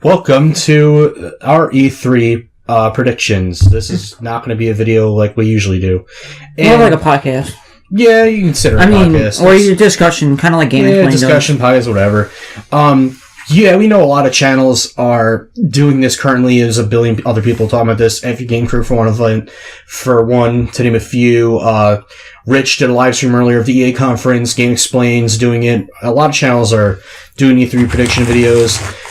Welcome to our E3 predictions. This is not going to be a video like we usually do. More like a podcast. Yeah, you can consider it a podcast. Or a discussion, kind of like Game Hempfling. Discussion, podcast, whatever. Yeah, we know a lot of channels are doing this currently. There's a billion other people talking about this. Every Game Crew, for one, to name a few. Rich did a live stream earlier of the EA conference. Game Explains doing it. A lot of channels are doing E3 prediction videos.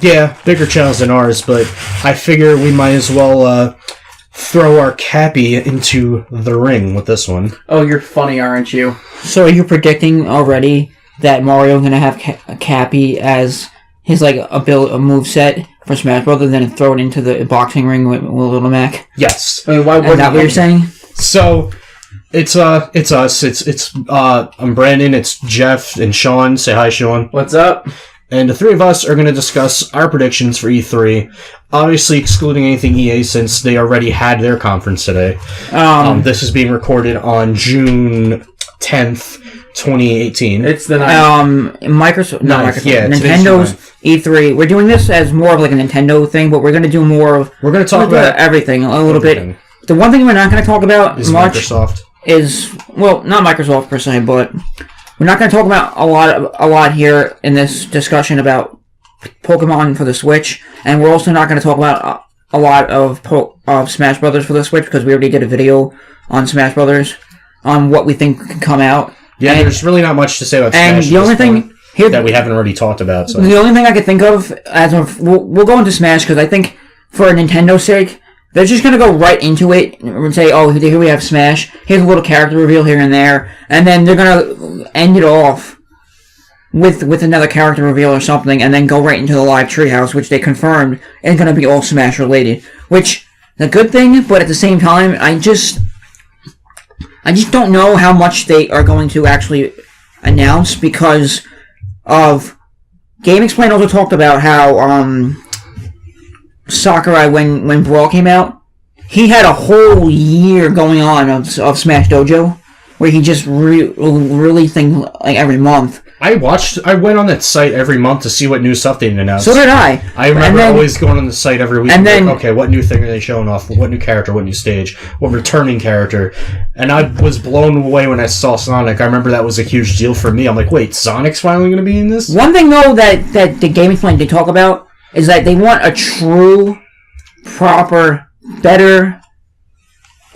Yeah, bigger channels than ours, but I figure we might as well throw our Cappy into the ring with this one. Oh, you're funny, aren't you? So are you predicting already that Mario's going to have Cappy as his a moveset for Smash Bros. And then throw it into the boxing ring with Little Mac? Yes. I mean, why wouldn't Is that what you're saying? So it's us. I'm Brandon. It's Jeff and Sean. Say hi, Sean. What's up? And the three of us are going to discuss our predictions for E3, obviously excluding anything EA since they already had their conference today. This is being recorded on June 10th, 2018. It's the Nintendo's E3. We're doing this as more of like a Nintendo thing, but we're going to do more of... We're going to talk about everything a little bit. The one thing we're not going to talk about is much Microsoft. Well, not Microsoft per se, but... We're not going to talk about a lot here in this discussion about Pokemon for the Switch, and we're also not going to talk about a lot of Smash Brothers for the Switch because we already did a video on Smash Brothers on what we think can come out. Yeah, and there's really not much to say about Smash. And the only thing here that we haven't already talked about. So. The only thing I could think of we'll go into Smash because I think for Nintendo's sake. They're just going to go right into it and say, oh, here we have Smash. Here's a little character reveal here and there. And then they're going to end it off with another character reveal or something and then go right into the live treehouse, which they confirmed is going to be all Smash related. Which, is a good thing, but at the same time, I just don't know how much they are going to actually announce because of... Game Explain also talked about how, Sakurai, when Brawl came out, he had a whole year going on of Smash Dojo, where he just really things like every month. I went on that site every month to see what new stuff they announced. So did I. I remember always going on the site every week and then, okay, what new thing are they showing off? What new character? What new stage? What returning character? And I was blown away when I saw Sonic. I remember that was a huge deal for me. I'm like, wait, Sonic's finally going to be in this? One thing, though, that the Game Explain did talk about is that they want a true, proper, better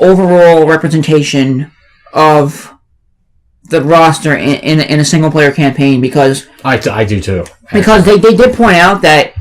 overall representation of the roster in a single player campaign because I do too. Because they did point out that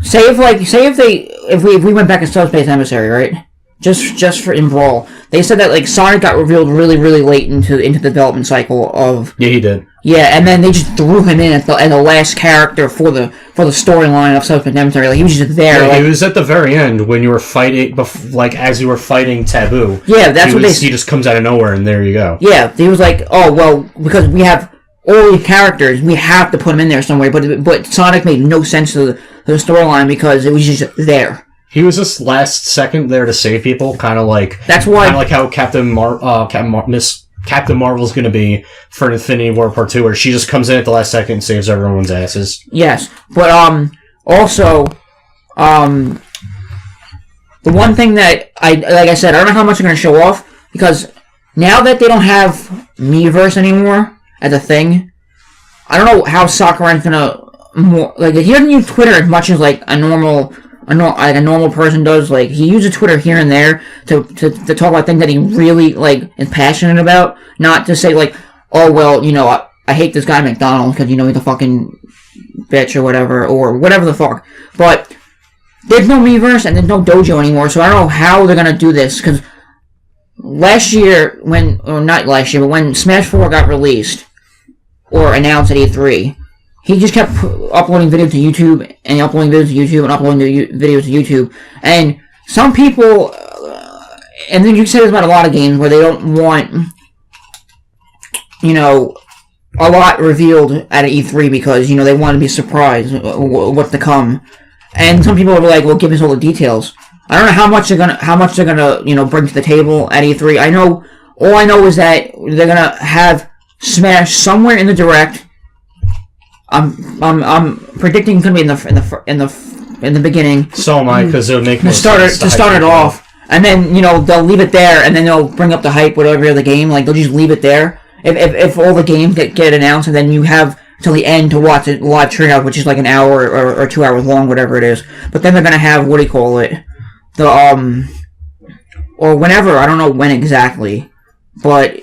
if we went back in Subspace Emissary, right? Just for in Brawl, they said that Sonic got revealed really late into the development cycle of. Yeah, he did. Yeah, and then they just threw him in as the last character for the storyline of Subspace Emissary. He was just there. Yeah, he was at the very end when you were fighting, as you were fighting Taboo. Yeah, that's what he just comes out of nowhere, and there you go. Yeah, he was like, oh well, because we have all these characters, we have to put him in there somewhere. But Sonic made no sense to the storyline because it was just there. He was just last second there to save people, kind of like how Captain Marvel's going to be for Infinity War Part 2, where she just comes in at the last second and saves everyone's asses. Yes, but also the one thing that like I said, I don't know how much they're going to show off because now that they don't have Miiverse anymore as a thing, I don't know how Sakurai's going to he doesn't use Twitter as much as a normal person does. He uses Twitter here and there to talk about things that he really is passionate about, not to say oh well, I hate this guy at McDonald's because he's a fucking bitch or whatever the fuck. But there's no Miiverse and there's no dojo anymore, so I don't know how they're gonna do this because last year when Smash 4 got released or announced at E3. He just kept uploading videos to YouTube and uploading videos to YouTube and uploading videos to YouTube. And some people, and then you can say this about a lot of games where they don't want, a lot revealed at E3 because, they want to be surprised what's to come. And some people will be like, well, give us all the details. I don't know how much they're gonna bring to the table at E3. All I know is that they're gonna have Smash somewhere in the Direct. I'm predicting it's gonna be in the in the beginning. So am I, because it would make to start it off, and then they'll leave it there, and then they'll bring up the hype with every other game. Like they'll just leave it there. If all the games get announced, and then you have till the end to watch it live tryout, which is like an hour or 2 hours long, whatever it is. But then they're gonna have or whenever, I don't know when exactly, but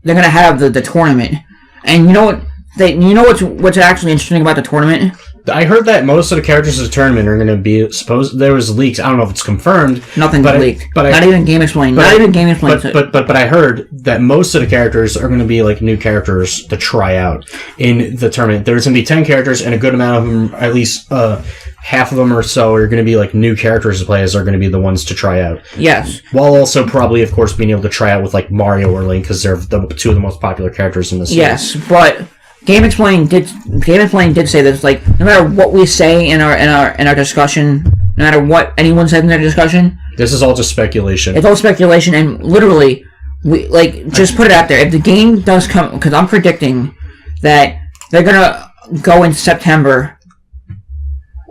they're gonna have the tournament. And you know what? What's actually interesting about the tournament? I heard that most of the characters of the tournament are going to be there was leaks. I don't know if it's confirmed. Nothing's leaked. Not even Game Explained. Not even Game Explained. But I heard that most of the characters are going to be like new characters to try out in the tournament. There's going to be 10 characters, and a good amount of them, at least half of them or so, are going to be like new characters to play as are going to be the ones to try out. Yes. While also probably, of course, being able to try out with like Mario or Link because they're two of the most popular characters in the series. Yes, but Game Explained did say this, like, no matter what we say in our discussion, no matter what anyone said in their discussion, this is all just speculation. It's all speculation, and literally, just put it out there. If the game does come, because I'm predicting that they're gonna go into September,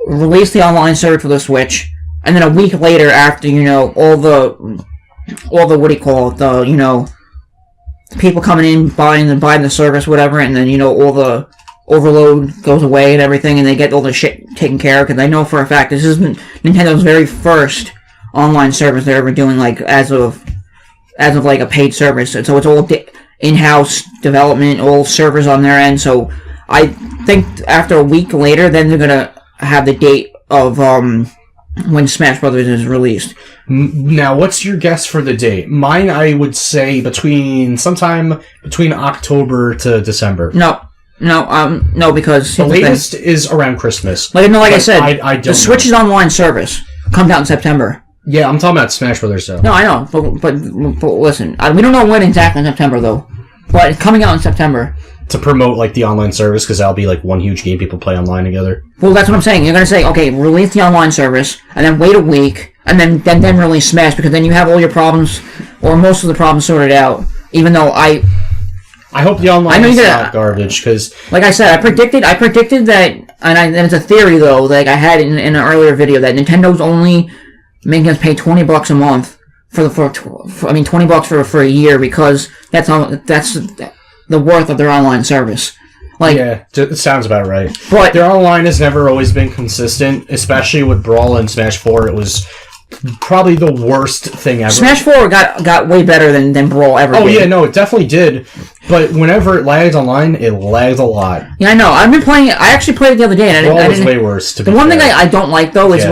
release the online server for the Switch, and then a week later, after all the people coming in, buying the service, whatever, and then all the overload goes away and everything, and they get all the shit taken care of. Because I know for a fact this is Nintendo's very first online service they're ever doing, like as of like a paid service. And so it's all in-house development, all servers on their end. So I think after a week later, then they're gonna have the date of when Smash Brothers is released. Now, what's your guess for the date? Mine, I would say sometime between October to December. No, because the latest is around Christmas. Like I said, I don't the Switch's online service comes out in September. Yeah, I'm talking about Smash Brothers, though. No, I know, but listen, we don't know when exactly in September, though. But it's coming out in September. To promote, like, the online service, because that'll be, like, one huge game people play online together. Well, that's what I'm saying. You're going to say, okay, release the online service, and then wait a week, and then release Smash, because then you have all your problems, or most of the problems sorted out, even though I hope the online is not garbage, because... Like I said, I predicted that, and it's a theory, though, like I had in an earlier video, that Nintendo's only making us pay $20 a month for $20 for a year, because that's the worth of their online service. Like, yeah, it sounds about right. But their online has never always been consistent, especially with Brawl and Smash 4. It was probably the worst thing ever. Smash 4 got way better than Brawl ever did. Oh, yeah, no, it definitely did. But whenever it lagged online, it lagged a lot. Yeah, I know. I've been playing it. I actually played it the other day. And Brawl was way worse, to be fair. The one thing I don't like, though, is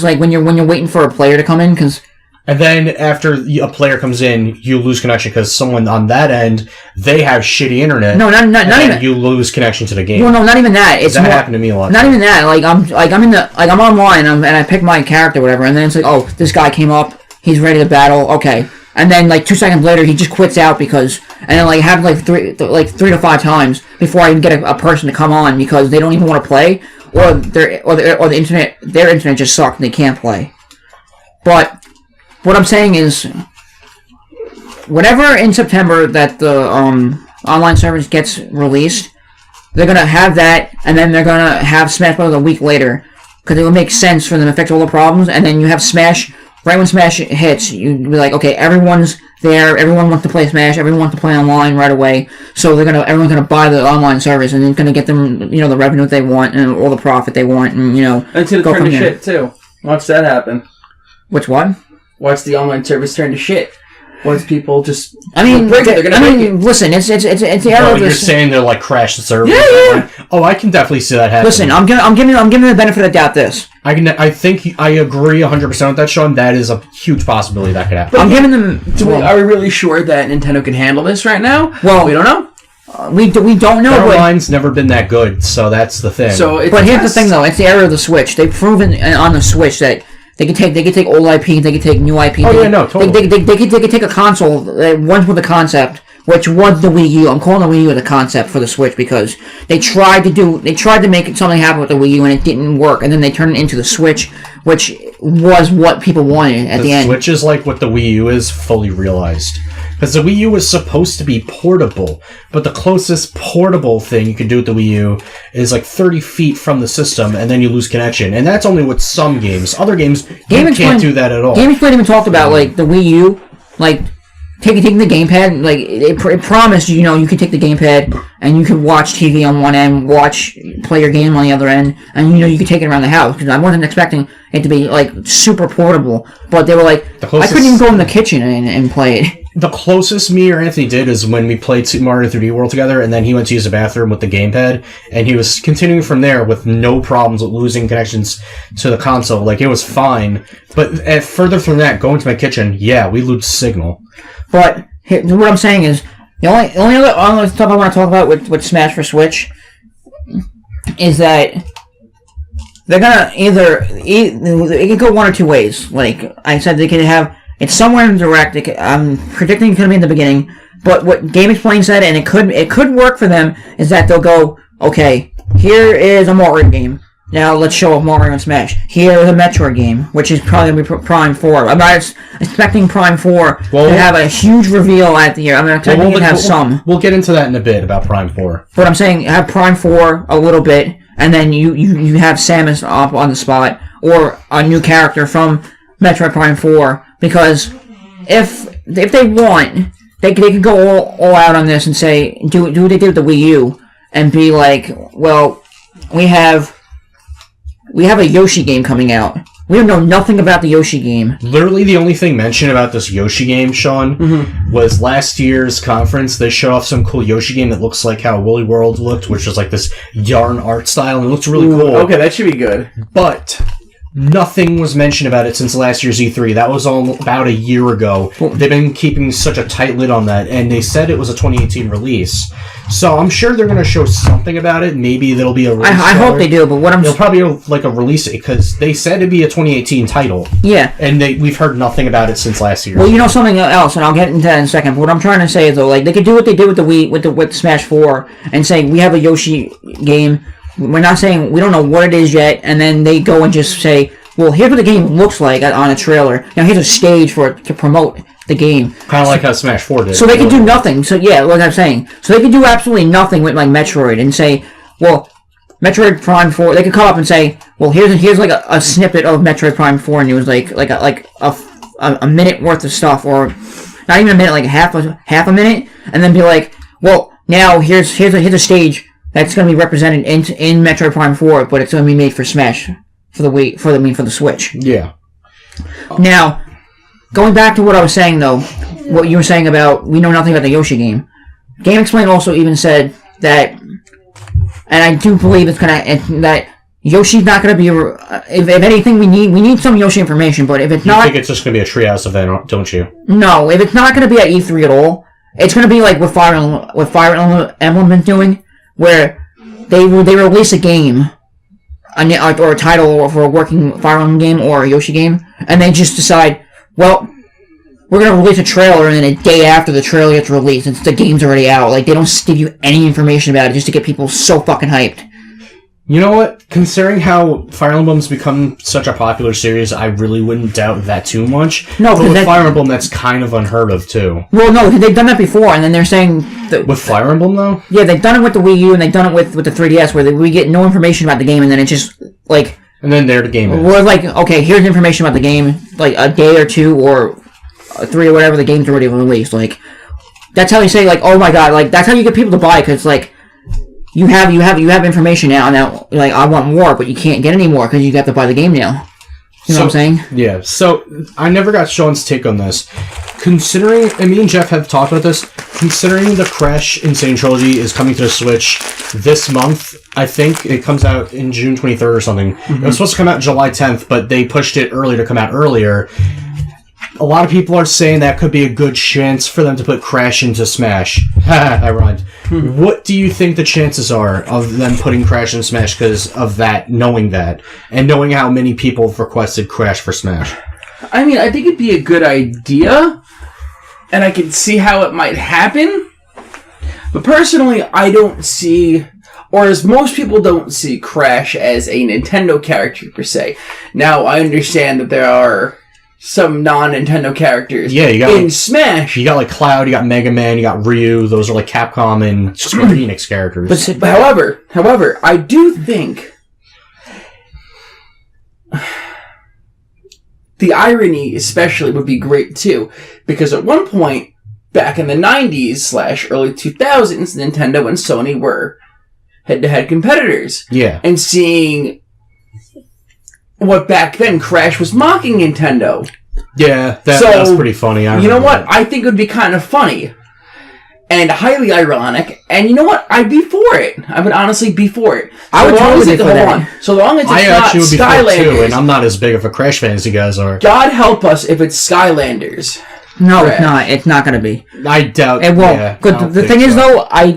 when you're waiting for a player to come in, because... And then after a player comes in, you lose connection because someone on that end, they have shitty internet. No, not even. You lose connection to the game. Well, no, not even that. That happened to me a lot. Not even that. I'm online and I pick my character, or whatever, and then it's like, oh, this guy came up, he's ready to battle, okay, and then 2 seconds later he just quits out and then it happens 3 to 5 times before I can get a person to come on because they don't even want to play, or the internet, their internet just sucks and they can't play. But what I'm saying is, whenever in September that the online service gets released, they're going to have that, and then they're going to have Smash Bros. A week later, because it will make sense for them to fix all the problems, and then you have Smash, right when Smash hits, you'd be like, okay, everyone's there, everyone wants to play Smash, everyone wants to play online right away, so everyone's going to buy the online service, and it's going to get them, the revenue that they want, and all the profit they want, and, And it's going to turn to shit, too. Watch that happen. Which one? Watch the online service turn to shit. Once people just... listen, it's the era of you're saying they're like crash the server. Yeah. Oh, I can definitely see that happening. Listen, I'm giving the benefit of the doubt. I think I agree 100% with that, Sean. That is a huge possibility that could happen. But I'm giving them. Are we really sure that Nintendo can handle this right now? Well, we don't know. We don't know. Their online's never been that good, so that's the thing. But here's the thing, though. It's the era of the Switch. They've proven on the Switch that. They can take old IP, they can take new IP. Totally. They can take a console, once with a concept, which was the Wii U. I'm calling the Wii U the concept for the Switch because they tried to make something happen with the Wii U and it didn't work, and then they turned it into the Switch, which was what people wanted at the end. The Switch is like what the Wii U is fully realized. Because the Wii U was supposed to be portable, but the closest portable thing you can do with the Wii U is like 30 feet from the system, and then you lose connection. And that's only with some games. Other games, you can't do that at all. Game Explain even talked about, like, the Wii U, like, taking the gamepad, like, it promised, you know, you could take the gamepad, and you could watch TV on one end, play your game on the other end, and, you know, you could take it around the house, because I wasn't expecting it to be, like, super portable, but they were like, I couldn't even go in the kitchen and play it. The closest me or Anthony did is when we played Super Mario 3D World together, and then he went to use the bathroom with the gamepad, and he was continuing from there with no problems with losing connections to the console. Like, it was fine. But further from that, going to my kitchen, yeah, we lose signal. But what I'm saying is, the only other stuff I want to talk about with Smash for Switch is that they're gonna it could go one or two ways. Like I said, they could have it somewhere in the Direct. I'm predicting it's gonna be in the beginning. But what Game Explain said, and it could work for them, is that they'll go, okay, here is a Mario game. Now let's show off Mario and Smash. Here is a Metroid game, which is probably going to be Prime 4. I'm not expecting Prime 4 to have a huge reveal at the year. I'm expecting it to have some. We'll get into that in a bit about Prime 4. But I'm saying have Prime 4 a little bit, and then you have Samus up on the spot, or a new character from Metroid Prime 4, because if they want, they could go all out on this and say, do what they did with the Wii U, and be like, well, we have a Yoshi game coming out. We don't know nothing about the Yoshi game. Literally the only thing mentioned about this Yoshi game, Sean, was last year's conference. They showed off some cool Yoshi game that looks like how Woolly World looked, which was like this yarn art style, and it looks really cool. Okay, that should be good. But nothing was mentioned about it since last year's E3. That was all about a year ago. They've been keeping such a tight lid on that, and they said it was a 2018 release. So I'm sure they're going to show something about it. Maybe there'll be a release. I hope they do, but they'll probably like a release it, because they said it'd be a 2018 title. Yeah. And we've heard nothing about it since last year. Well, you know something else, and I'll get into that in a second. But what I'm trying to say is, though, like, they could do what they did with the Wii, with Smash 4, and say, we have a Yoshi game. We're not saying, we don't know what it is yet, and then they go and just say, well, here's what the game looks like on a trailer. Now, here's a stage for it to promote the game. Kind of like how Smash 4 did. So they can do nothing. So, yeah, like I'm saying. So they can do absolutely nothing with, like, Metroid and say, well, Metroid Prime 4, they could come up and say, well, here's like a snippet of Metroid Prime 4 news, like a minute worth of stuff, or not even a minute, like half a minute, and then be like, well, now here's a stage that's going to be represented in Metroid Prime 4, but it's going to be made for Smash. For the Switch. Yeah. Now, going back to what I was saying, though, what you were saying about we know nothing about the Yoshi game. Game Explain also even said that, and I do believe that Yoshi's not gonna be. If anything, we need some Yoshi information. But if it's not, you think it's just gonna be a Treehouse event, don't you? No, if it's not gonna be at E3 at all, it's gonna be like what Fire Emblem is doing, where they release a game. Or a title for a working Fire Emblem game or a Yoshi game, and they just decide, well, we're going to release a trailer, and then a day after the trailer gets released, and the game's already out. Like, they don't give you any information about it just to get people so fucking hyped. You know what? Considering how Fire Emblem's become such a popular series, I really wouldn't doubt that too much. No, but with Fire Emblem, that's kind of unheard of, too. Well, no, they've done that before, and then they're saying... With Fire Emblem, though? Yeah, they've done it with the Wii U, and they've done it with the 3DS, where we get no information about the game, and then it just, like... And then there the game is. We're like, okay, here's information about the game, like, a day or two, or 3 or whatever, the game's already released. Like, that's how you say, like, oh my god, like, that's how you get people to buy, because, like... You have information now, like, I want more, but you can't get any more because you have to buy the game now. You know what I'm saying? Yeah, so I never got Sean's take on this. Considering, and me and Jeff have talked about this, considering the Crash Insane Trilogy is coming to the Switch this month, I think it comes out in June 23rd or something. It was supposed to come out July 10th, but they pushed it earlier to come out earlier. A lot of people are saying that could be a good chance for them to put Crash into Smash. I rhymed. What do you think the chances are of them putting Crash in Smash because of that, knowing that, and knowing how many people have requested Crash for Smash? I mean, I think it'd be a good idea, and I can see how it might happen. But personally, I don't see, or as most people don't see, Crash as a Nintendo character per se. Now, I understand that there are some non-Nintendo characters. Yeah, you got in Smash. You got like Cloud, you got Mega Man, you got Ryu. Those are like Capcom and Square Enix characters. But however, I do think the irony, especially, would be great too, because at one point back in the 90s / early 2000s, Nintendo and Sony were head-to-head competitors. Yeah, and seeing what back then Crash was mocking Nintendo. Yeah, that was pretty funny. You know what? I think it would be kind of funny and highly ironic. And you know what? I'd be for it. I would honestly be for it. I would totally be for that. So long as it's I not actually would be for it too, and Skylanders. I'm not as big of a Crash fan as you guys are. God help us if it's Skylanders. No, Crash. it's not. It's not going to be. I doubt It won't. Yeah, But the thing is, though, I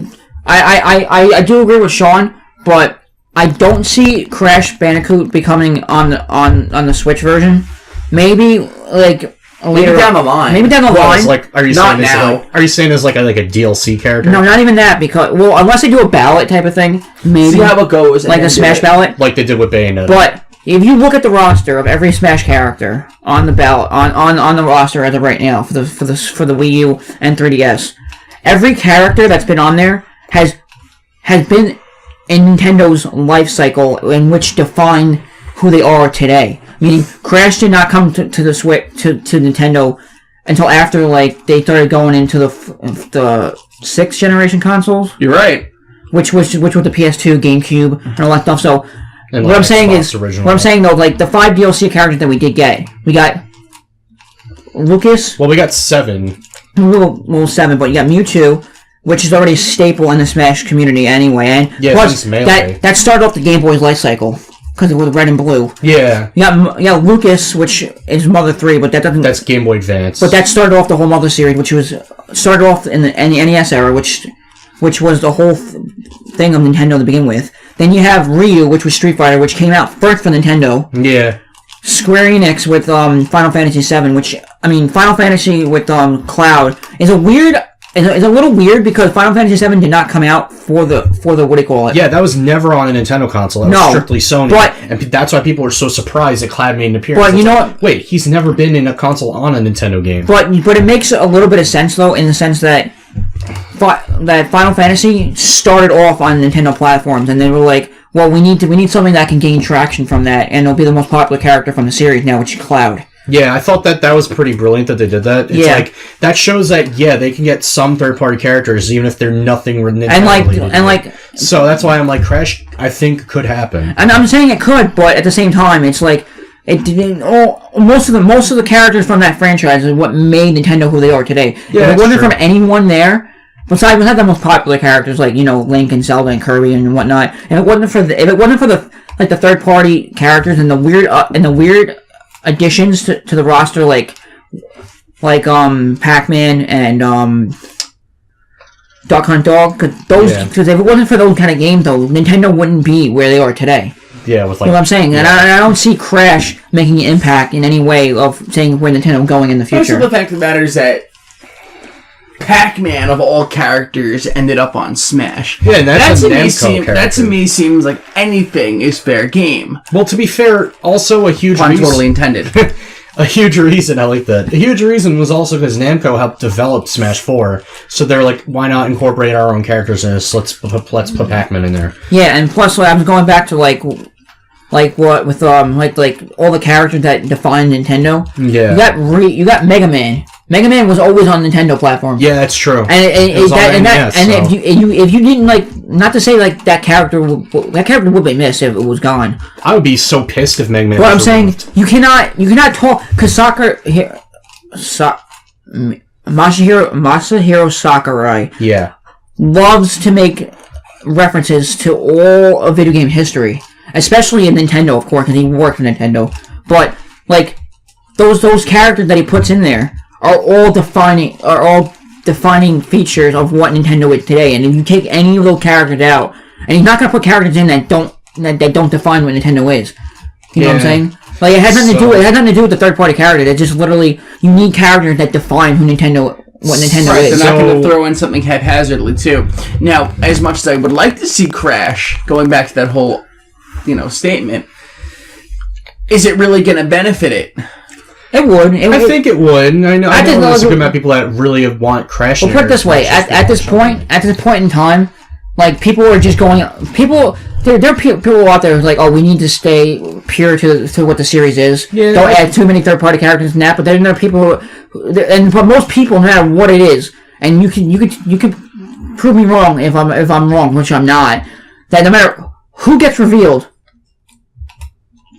do agree with Sean, but I don't see Crash Bandicoot becoming on the Switch version. Maybe like later down the line. Maybe down the Well, line. it's like, are you Not saying now. are you saying as like a DLC character? No, not even that. Because unless they do a ballot type of thing, maybe See how it goes. like and a then do Smash it. ballot. Like they did with Bayonetta. But if you look at the roster of every Smash character on the ballot on the roster as of right now for the Wii U and 3DS, every character that's been on there has been in Nintendo's life cycle in which define who they are today. Meaning, Crash did not come to the Switch to Nintendo until after like they started going into the 6th generation consoles, You're right. which was the PS2, GameCube, and all that stuff. So And what like I'm saying Xbox is, original. what I'm saying though, like the 5 DLC characters that we did get, we got Lucas, Well, we got 7. well 7, but you got Mewtwo, which is already a staple in the Smash community anyway, and Yeah, plus since Melee. that started off the Game Boy's life cycle because it was red and blue. Yeah, You got Lucas, which is Mother 3, but that doesn't. that's Game Boy Advance. But that started off the whole Mother series, which was started off in the NES era, which was the whole thing of Nintendo to begin with. Then you have Ryu, which was Street Fighter, which came out first for Nintendo. Yeah. Square Enix with Final Fantasy VII, Final Fantasy with Cloud is a little weird because Final Fantasy VII did not come out for the what do you call it? Yeah, that was never on a Nintendo console. That was strictly Sony. But- and that's why people were so surprised that Cloud made an appearance. But you It's know like, what? wait, he's never been in a console on a Nintendo game. But it makes a little bit of sense though, in the sense that Final Fantasy started off on Nintendo platforms, and they were like, well, we need something that can gain traction from that, and it'll be the most popular character from the series now, which is Cloud. Yeah, I thought that was pretty brilliant that they did that. It's like, that shows that, they can get some third-party characters, even if they're nothing Nintendo related. So that's why I'm like, Crash, I think, could happen. And I'm saying it could, but at the same time, it's like, it didn't. Most of the characters from that franchise is what made Nintendo who they are today. Yeah, if it wasn't true. from anyone there, besides we have the most popular characters like Link and Zelda and Kirby and whatnot, if it wasn't for the third party characters and the weird additions to the roster like Pac-Man and Duck Hunt Dog, because if it wasn't for those kind of games though, Nintendo wouldn't be where they are today. Yeah, with You know what I'm saying? And I don't see Crash making an impact in any way of saying where Nintendo going in the future. Also, the fact of the matter is that Pac-Man, of all characters, ended up on Smash. Yeah, and that's a Namco character. That to me seems like anything is fair game. Well, to be fair, also a huge Pun reason... totally intended. A huge reason, I like that. A huge reason was also because Namco helped develop Smash 4, so they're like, why not incorporate our own characters in this? Let's put Pac-Man in there. Yeah, and plus, I was going back to like what with like all the characters that define Nintendo. Yeah. You got Mega Man. Mega Man was always on Nintendo platform. Yeah, that's true. If you didn't not to say like that character would be missed if it was gone. I would be so pissed if Mega Man But I'm was saying removed. you cannot talk because Masahiro Sakurai loves to make references to all of video game history, especially in Nintendo, of course, because he worked for Nintendo. But like those characters that he puts in there are all defining features of what Nintendo is today. And if you take any of those characters out, and he's not going to put characters in that don't define what Nintendo is. You know what I'm saying? Like it has nothing to do with the third party character. It's just literally you need characters that define what Nintendo is. They're not going to throw in something haphazardly too. Now, as much as I would like to see Crash, going back to that whole, statement, is it really going to benefit it? It would. I think it would. I know there's a good amount of people that really want Crash. Well, put it this way: at this point in time, like people are just going. There are people out there who's like, oh, we need to stay pure to what the series is. Yeah, don't add too many third-party characters in that. But then there are people and for most people, no matter what it is, and you can prove me wrong if I'm wrong, which I'm not. That no matter who gets revealed,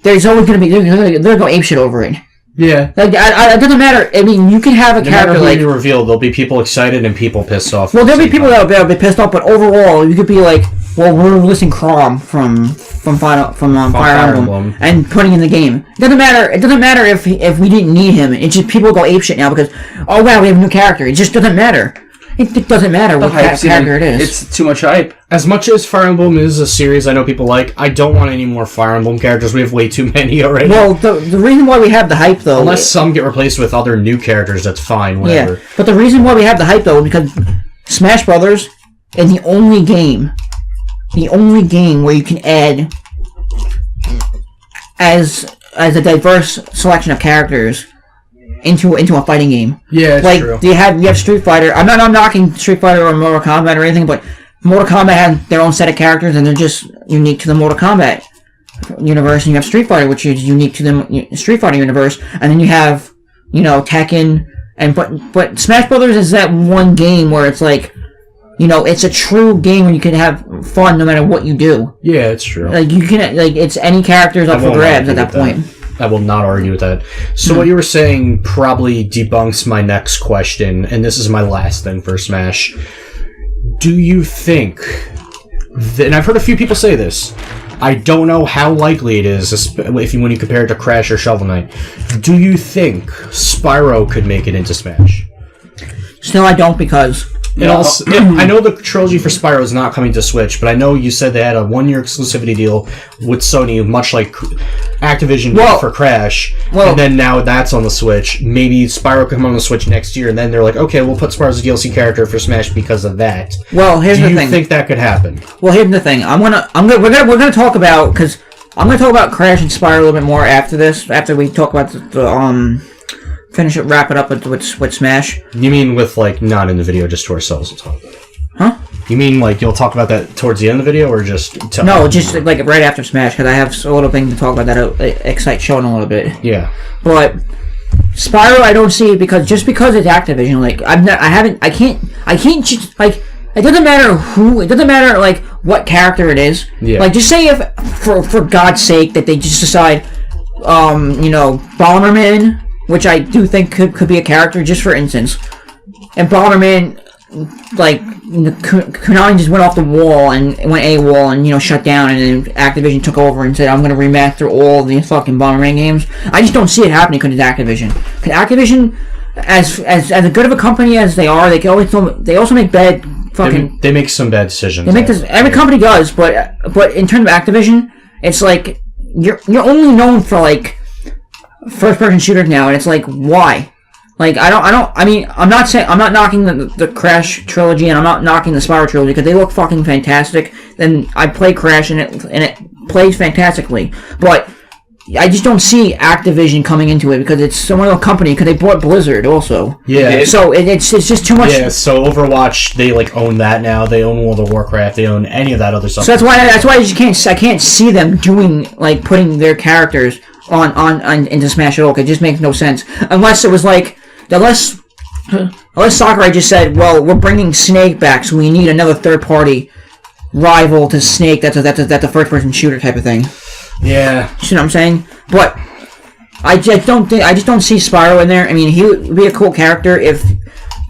there's always going to be they're going to go apeshit over it. Yeah. Like, it doesn't matter. I mean, you can have a character like... No matter who you reveal, there'll be people excited and people pissed off. Well, there'll be people that'll be pissed off, but overall, you could be like, well, we're releasing Chrom from Fire Emblem and putting in the game. It doesn't matter if we didn't need him. It's just people go apeshit now because, oh, wow, we have a new character. It just doesn't matter. It doesn't matter what character it is. It's too much hype. As much as Fire Emblem is a series I know people like, I don't want any more Fire Emblem characters. We have way too many already. Well, the reason why we have the hype, though... Unless some get replaced with other new characters, that's fine, whatever. Yeah, but the reason why we have the hype, though, is because Smash Brothers is the only game where you can add as a diverse selection of characters into a fighting game. Yeah, it's true. You have Street Fighter. I'm not knocking Street Fighter or Mortal Kombat or anything, but Mortal Kombat has their own set of characters, and they're just unique to the Mortal Kombat universe. And you have Street Fighter, which is unique to the Street Fighter universe, and then you have Tekken. But Smash Brothers is that one game where it's like, it's a true game where you can have fun no matter what you do. Yeah, it's true. Like you can, it's any characters up for grabs at that point. I will not argue with that. So what you were saying probably debunks my next question, and this is my last thing for Smash. Do you think, and I've heard a few people say this, I don't know how likely it is when you compare it to Crash or Shovel Knight, do you think Spyro could make it into Smash? Still, I don't, because... I know the trilogy for Spyro is not coming to Switch, but I know you said they had a 1-year exclusivity deal with Sony, much like Activision did for Crash, and then now that's on the Switch. Maybe Spyro could come on the Switch next year, and then they're like, okay, we'll put Spyro as a DLC character for Smash because of that. Well, here's the thing. Do you think that could happen? Well, here's the thing. We're gonna talk about, because I'm gonna talk about Crash and Spyro a little bit more after this, after we talk about wrap it up with Smash. You mean with, not in the video, just to ourselves and talk about it? Huh? You mean, you'll talk about that towards the end of the video, or just... No, just, right after Smash, because I have a little thing to talk about that excites Sean a little bit. Yeah. But Spyro, I don't see it because it's Activision. It doesn't matter who, it doesn't matter, what character it is. Yeah. Just say if, for God's sake, that they just decide, Bomberman, which I do think could be a character, just for instance. And Bomberman, Konami just went off the wall and went AWOL and, shut down, and then Activision took over and said, I'm going to remaster all the fucking Bomberman games. I just don't see it happening because it's Activision. Because Activision, as a good of a company as they are, they also make bad fucking... They make some bad decisions. They make this, every company does, but in terms of Activision, it's you're only known for, first-person shooters now, and it's why? I'm not knocking the Crash trilogy, and I'm not knocking the Spyro trilogy, because they look fucking fantastic. Then I play Crash, and it plays fantastically. But I just don't see Activision coming into it, because it's someone of a company, because they bought Blizzard also. Yeah. So it's just too much. Yeah, so Overwatch, they own that now. They own World of Warcraft. They own any of that other stuff. So that's why I can't see them doing, putting their characters on into Smash at all. It just makes no sense unless it was unless Sakurai just said, well, we're bringing Snake back, so we need another third party rival to Snake. That's a first person shooter type of thing. Yeah, you see what I'm saying? But I just don't see Spyro in there. I mean, he would be a cool character if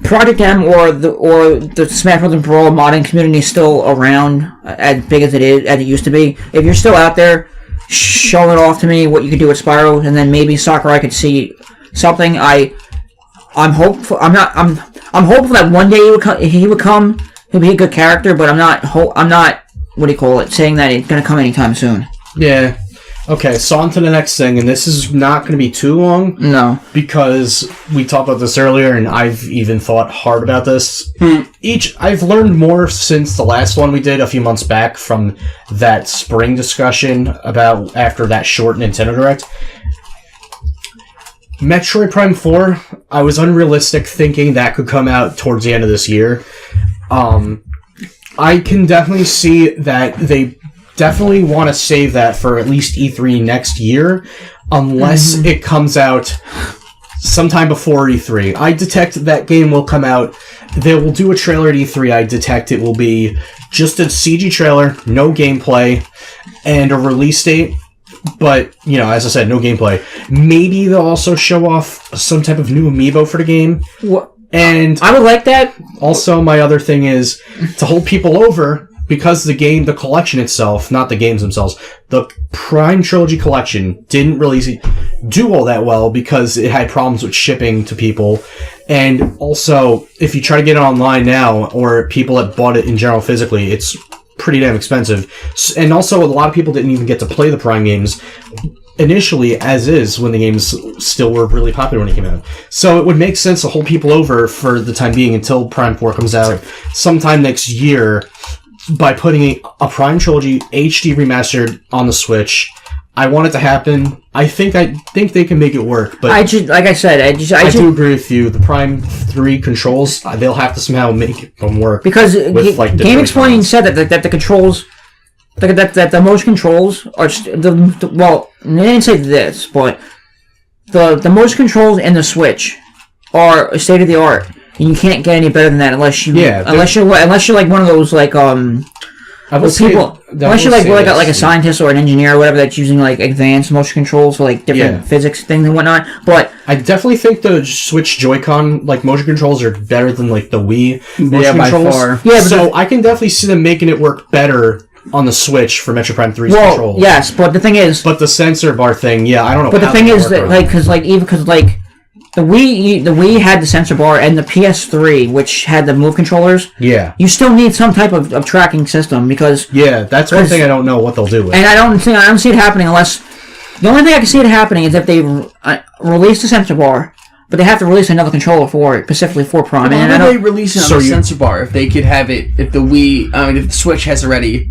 Project M or the Smash Bros. Brawl modding community is still around as big as it used to be. If you're still out there, show it off to me what you could do with Spyro, and then maybe Sakurai could see something. I'm hopeful. I'm hopeful that one day he would come. He'll be a good character, but I'm not saying that it's gonna come anytime soon. Yeah. Okay, so on to the next thing, and this is not going to be too long. No. Because we talked about this earlier, and I've even thought hard about this. I've learned more since the last one we did a few months back from that spring discussion about after that short Nintendo Direct. Metroid Prime 4, I was unrealistic thinking that could come out towards the end of this year. I can definitely see that they definitely want to save that for at least E3 next year, unless it comes out sometime before E3. I detect that game will come out. They will do a trailer at E3. I detect it will be just a CG trailer, no gameplay, and a release date. But, you know, as I said, no gameplay. Maybe they'll also show off some type of new amiibo for the game. What? And I would like that. Also, my other thing is to hold people over, because the collection itself, not the games themselves, the Prime Trilogy collection didn't really do all that well because it had problems with shipping to people. And also, if you try to get it online now, or people that bought it in general physically, it's pretty damn expensive. And also, a lot of people didn't even get to play the Prime games initially, as is, when the games still were really popular when it came out. So it would make sense to hold people over for the time being until Prime 4 comes out sometime next year by putting a Prime Trilogy HD remastered on the Switch. I want it to happen. I think they can make it work, but I do agree with you. The Prime 3 controls, they'll have to somehow make them work. Because Game Explain said that the controls, that the motion controls are well, they didn't say this, but the motion controls in the Switch are state of the art, and you can't get any better than that unless you're like one of those like unless you're like a scientist or an engineer or whatever that's using like advanced motion controls for like different physics things and whatnot. But I definitely think the Switch Joy-Con like motion controls are better than like the Wii motion controls. By far. Yeah, so I can definitely see them making it work better on the Switch for Metroid Prime 3's controls. Yes, but the thing is... But the sensor bar thing, I don't know. But the thing is that, because the Wii had the sensor bar, and the PS3, which had the move controllers, you still need some type of tracking system, because... Yeah, that's one thing I don't know what they'll do with. And I don't see it happening unless... The only thing I can see it happening is if they release the sensor bar, but they have to release another controller for it, specifically for Prime. Why would they release it on the sensor bar if they could have it, if the Switch has already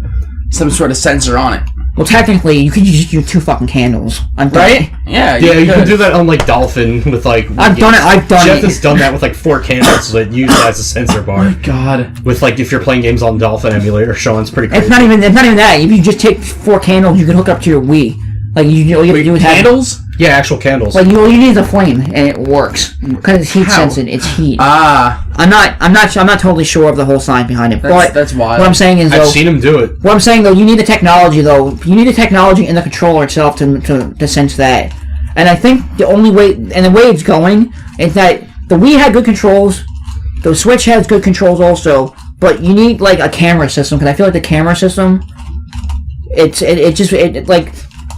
some sort of sensor on it? Well, technically, you could just use 2 fucking candles. Right? Yeah, you can do that on, like, Dolphin with, like... I've done it. Jeff has done that with, like, 4 candles that use it as a sensor bar. Oh, my God. With, like, if you're playing games on Dolphin emulator, Sean, it's pretty crazy. It's not even that. If you just take 4 candles, you can hook up to your Wii. Like, all you have to do is candles? Yeah, actual candles. Like, all you need is a flame, and it works. Because it's heat sensing. It's heat. I'm not totally sure of the whole science behind it. That's wild. What I'm saying is, I've seen him do it. What I'm saying, though, you need the technology, You need the technology in the controller itself to sense that. And I think the only way, and the way it's going, is that the Wii had good controls, the Switch has good controls also, but you need, like, a camera system, because I feel like the camera system, like...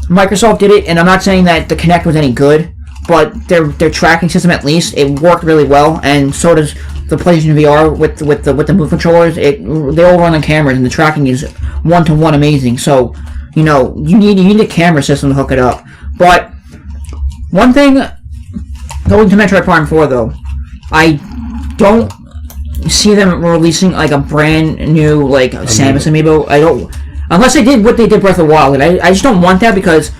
Microsoft did it, and I'm not saying that the Kinect was any good, but their tracking system, at least, it worked really well, and so does the PlayStation VR with the move controllers. They all run on cameras, and the tracking is 1-to-1 amazing. So, you need a camera system to hook it up. But one thing, going to Metroid Prime 4 though, I don't see them releasing like a brand new like Samus amiibo. I don't. Unless they did what they did Breath of the Wild, and I just don't want that, because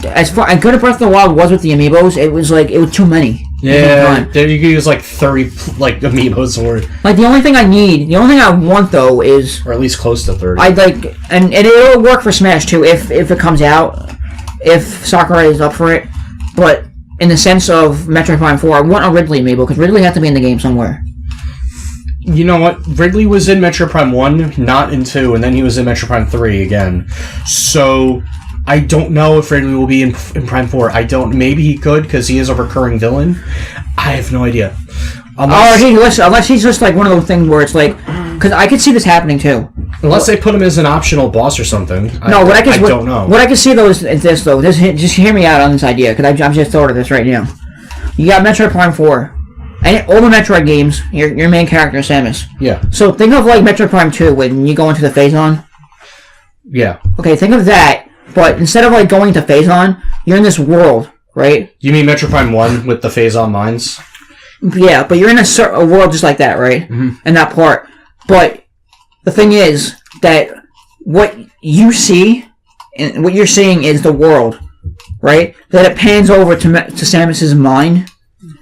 as good as Breath of the Wild was with the amiibos, it was too many. Yeah, you could use like 30 like amiibos or like the only thing I want though is, or at least close to 30. I'd like, and it'll work for Smash too if it comes out, if Sakurai is up for it. But in the sense of Metroid Prime 4, I want a Ridley amiibo, because Ridley has to be in the game somewhere. You know what? Ridley was in Metroid Prime 1, not in 2, and then he was in Metroid Prime 3 again. So, I don't know if Ridley will be in Prime 4. Maybe he could, because he is a recurring villain. I have no idea. Unless he's just like one of those things where it's like... Because I could see this happening too. Unless they put him as an optional boss or something. I don't know. What I can see though is this though. Just hear me out on this idea, because I've just thought of this right now. You got Metroid Prime 4. And all the Metroid games, your main character is Samus. Yeah. So think of like Metroid Prime 2 when you go into the Phazon. Yeah. Okay, think of that, but instead of like going to Phazon, you're in this world, right? You mean Metroid Prime 1 with the Phazon mines? Yeah, but you're in a world just like that, right? Mm-hmm. And that part. But the thing is that what you see, and what you're seeing is the world. right? That it pans over to Samus's mind,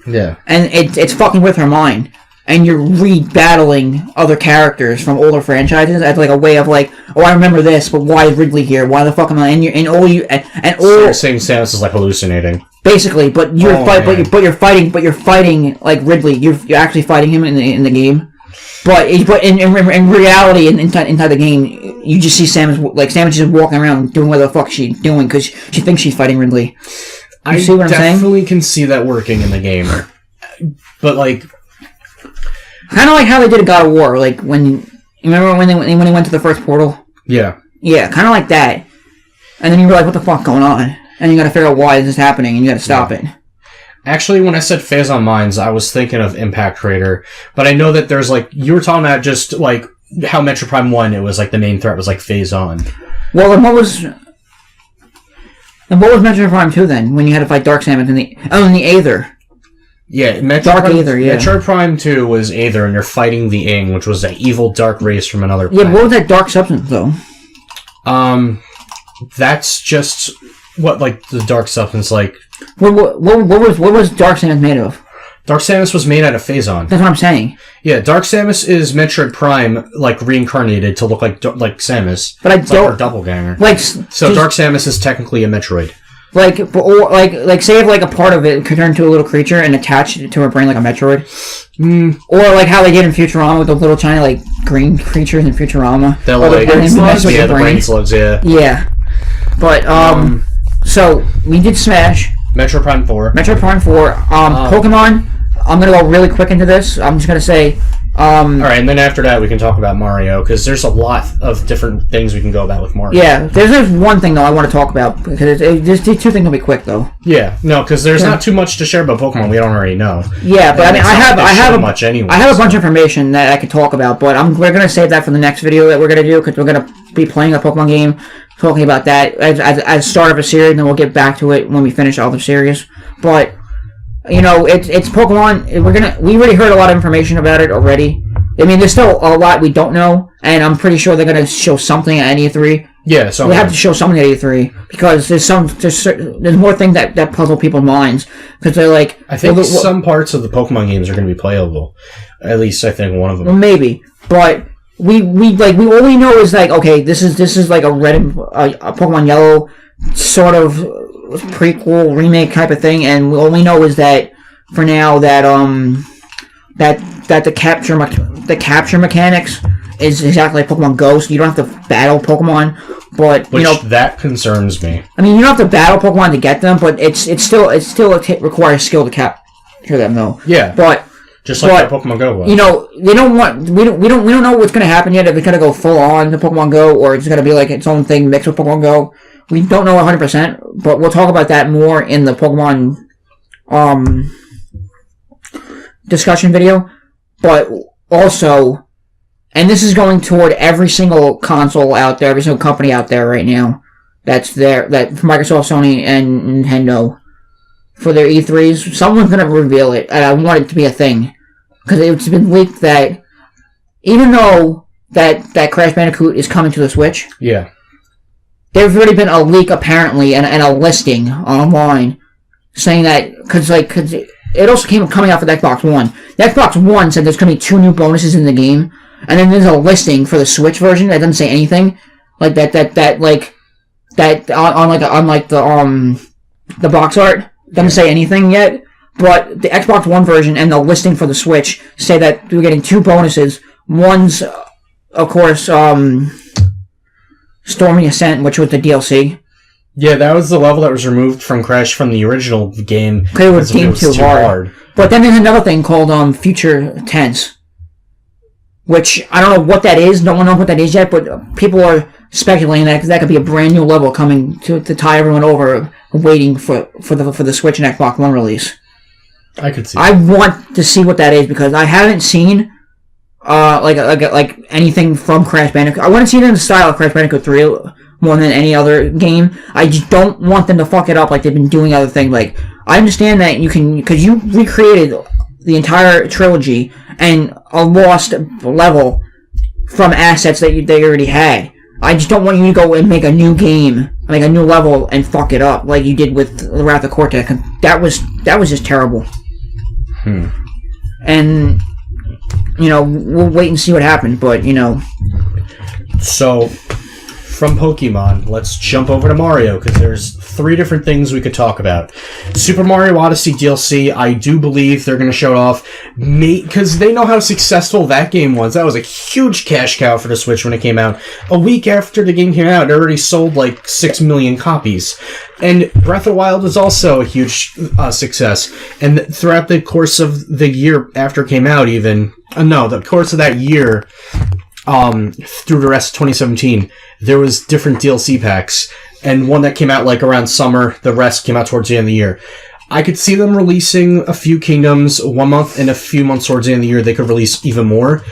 Yeah. and it's fucking with her mind. And you're re-battling other characters from older franchises as like a way of like, oh, I remember this, but why is Ridley here? Why the fuck am I? And So you're saying Samus is like hallucinating, basically, but you're you're fighting like Ridley. You're actually fighting him in the game, but in reality, inside the game, you just see Samus just walking around doing what the fuck she's doing because she thinks she's fighting Ridley. You see what I'm saying? I definitely can see that working in the game, but like. Kind of like how they did a God of War, like when you remember when they went to the first portal. Yeah. Yeah, kind of like that. And then you realize what the fuck going on, and you got to figure out why this is happening, and you got to stop it. Actually, when I said Phazon Mines, I was thinking of Impact Crater, but I know that there's like you were talking about just like how Metroid Prime 1, it was like the main threat was like Phazon. Well, then what was Metroid Prime 2 then? When you had to fight Dark Samus in the Aether. Yeah, Metroid Prime 2 was Aether, and you're fighting the Ing, which was an evil dark race from another planet. Yeah, what was that dark substance, though? That's just what, like, the dark substance, like... What was Dark Samus made of? Dark Samus was made out of Phazon. That's what I'm saying. Yeah, Dark Samus is Metroid Prime, like, reincarnated to look like Samus. But I don't... Like her doppelganger. Like... So Dark Samus is technically a Metroid. Like say if like a part of it could turn into a little creature and attach it to her brain like a Metroid, or like how they did in Futurama with the little tiny like green creatures in Futurama. They're like the brain slugs, yeah. Yeah, but so we did Smash, Metroid Prime 4, Pokemon. I'm gonna go really quick into this. I'm just gonna say. Alright, and then after that we can talk about Mario, because there's a lot of different things we can go about with Mario. Yeah, there's one thing, though, I want to talk about, because these two things will be quick, though. Yeah, no, because there's not too much to share about Pokemon we don't already know. Yeah, but I mean, I have a bunch of information information that I could talk about, but we're going to save that for the next video that we're going to do, because we're going to be playing a Pokemon game, talking about that as start of a series, and then we'll get back to it when we finish all the series. But, you know, it's Pokemon, we already heard a lot of information about it already. I mean, there's still a lot we don't know, and I'm pretty sure they're going to show something at E3. Yeah, so we have to show something at E3 because there's more things that puzzle people's minds because they're like. I think some parts of the Pokemon games are going to be playable. At least I think one of them. Well, maybe, but we all we know is like okay, this is like a Pokemon Yellow sort of prequel remake type of thing, and all we know is that for now that the capture mechanics is exactly like Pokemon Go, so you don't have to battle Pokemon, but that concerns me. I mean, you don't have to battle Pokemon to get them, but it still requires skill to capture them, though. Yeah, but just like Pokemon Go was. You know, we don't know what's going to happen yet. If it's going to go full on to Pokemon Go, or it's going to be like its own thing mixed with Pokemon Go. We don't know 100%, but we'll talk about that more in the Pokemon discussion video. But also, and this is going toward every single console out there, every single company out there right now that's there, that Microsoft, Sony, and Nintendo for their E3s. Someone's going to reveal it, and I want it to be a thing. Because it's been leaked that even though that Crash Bandicoot is coming to the Switch, yeah, there's already been a leak apparently and a listing online saying that because it also coming out for the Xbox One. The Xbox One said there's going to be 2 new bonuses in the game, and then there's a listing for the Switch version that doesn't say anything, like that on the box art doesn't say anything yet. But the Xbox One version and the listing for the Switch say that we're getting 2 bonuses. One's, of course, Stormy Ascent, which was the DLC. Yeah, that was the level that was removed from Crash from the original game. It was deemed too hard. But then there's another thing called Future Tense, which I don't know what that is. No one knows what that is yet, but people are speculating that could be a brand new level coming to tie everyone over, waiting for the Switch and Xbox One release. I could see. I want to see what that is because I haven't seen like anything from Crash Bandicoot. I want to see it in the style of Crash Bandicoot 3 more than any other game. I just don't want them to fuck it up like they've been doing other things. Like, I understand that you can, because you recreated the entire trilogy and a lost level from assets that you already had. I just don't want you to go and make a new game like a new level and fuck it up like you did with Wrath of Cortex. That was just terrible. And we'll wait and see what happens. But So, from Pokemon, let's jump over to Mario, because there's 3 different things we could talk about. Super Mario Odyssey DLC, I do believe they're going to show it off, because they know how successful that game was. That was a huge cash cow for the Switch when it came out. A week after the game came out, it already sold like 6 million copies. And Breath of the Wild was also a huge success. And throughout the course of the year after it came out, the course of that year, through the rest of 2017, there was different DLC packs, and one that came out like around summer, the rest came out towards the end of the year. I could see them releasing a few kingdoms 1 month, and a few months towards the end of the year they could release even more.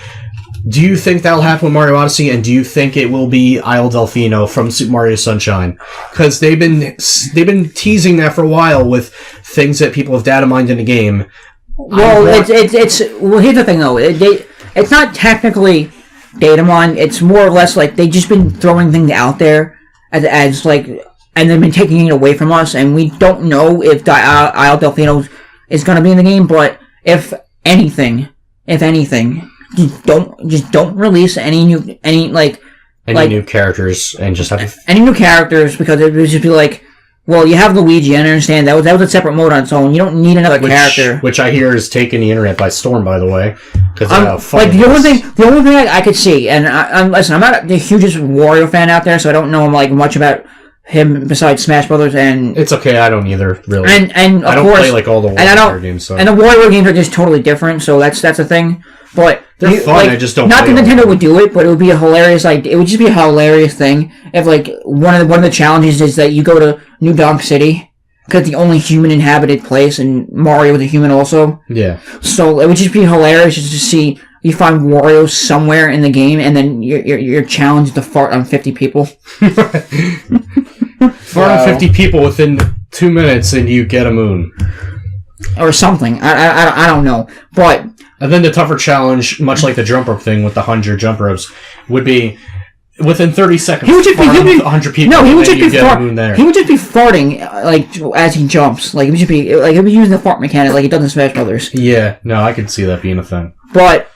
Do you think that'll happen with Mario Odyssey, and do you think it will be Isle Delfino from Super Mario Sunshine? Because they've been teasing that for a while with things that people have data mined in the game. Well, here's the thing though, it's not technically data mine. It's more or less like they've just been throwing things out there as like, and they've been taking it away from us, and we don't know if the Isle Delfino is going to be in the game. But if anything, just don't release any new characters, and just have any new characters, because it would just be like, well, you have Luigi, I understand. That was a separate mode on its own. You don't need another character. Which I hear is taking the internet by storm, by the way. The only thing I could see, and I'm not the hugest Wario fan out there, so I don't know much about him besides Smash Brothers, and it's okay, I don't either, really. And of I don't course, play like all the Wario games, so. And the Wario games are just totally different, so that's a thing. But they're fun. I just don't. Not that Nintendo would do it, but it would be a hilarious. It would just be a hilarious thing if one of the challenges is that you go to New Donk City, because it's the only human inhabited place, and Mario was a human also. Yeah. So it would just be hilarious just to see you find Wario somewhere in the game, and then you're challenged to fart on 50 people. Fart on 50 people within 2 minutes, and you get a moon. Or something. I don't know. But... And then the tougher challenge, much like the jump rope thing with the 100 jump ropes, would be within 30 seconds. He would just be 100 people. No, he would just be farting. He would just be farting as he jumps. He would just be he'd be using the fart mechanic like he does in Smash Brothers. Yeah, no, I could see that being a thing. But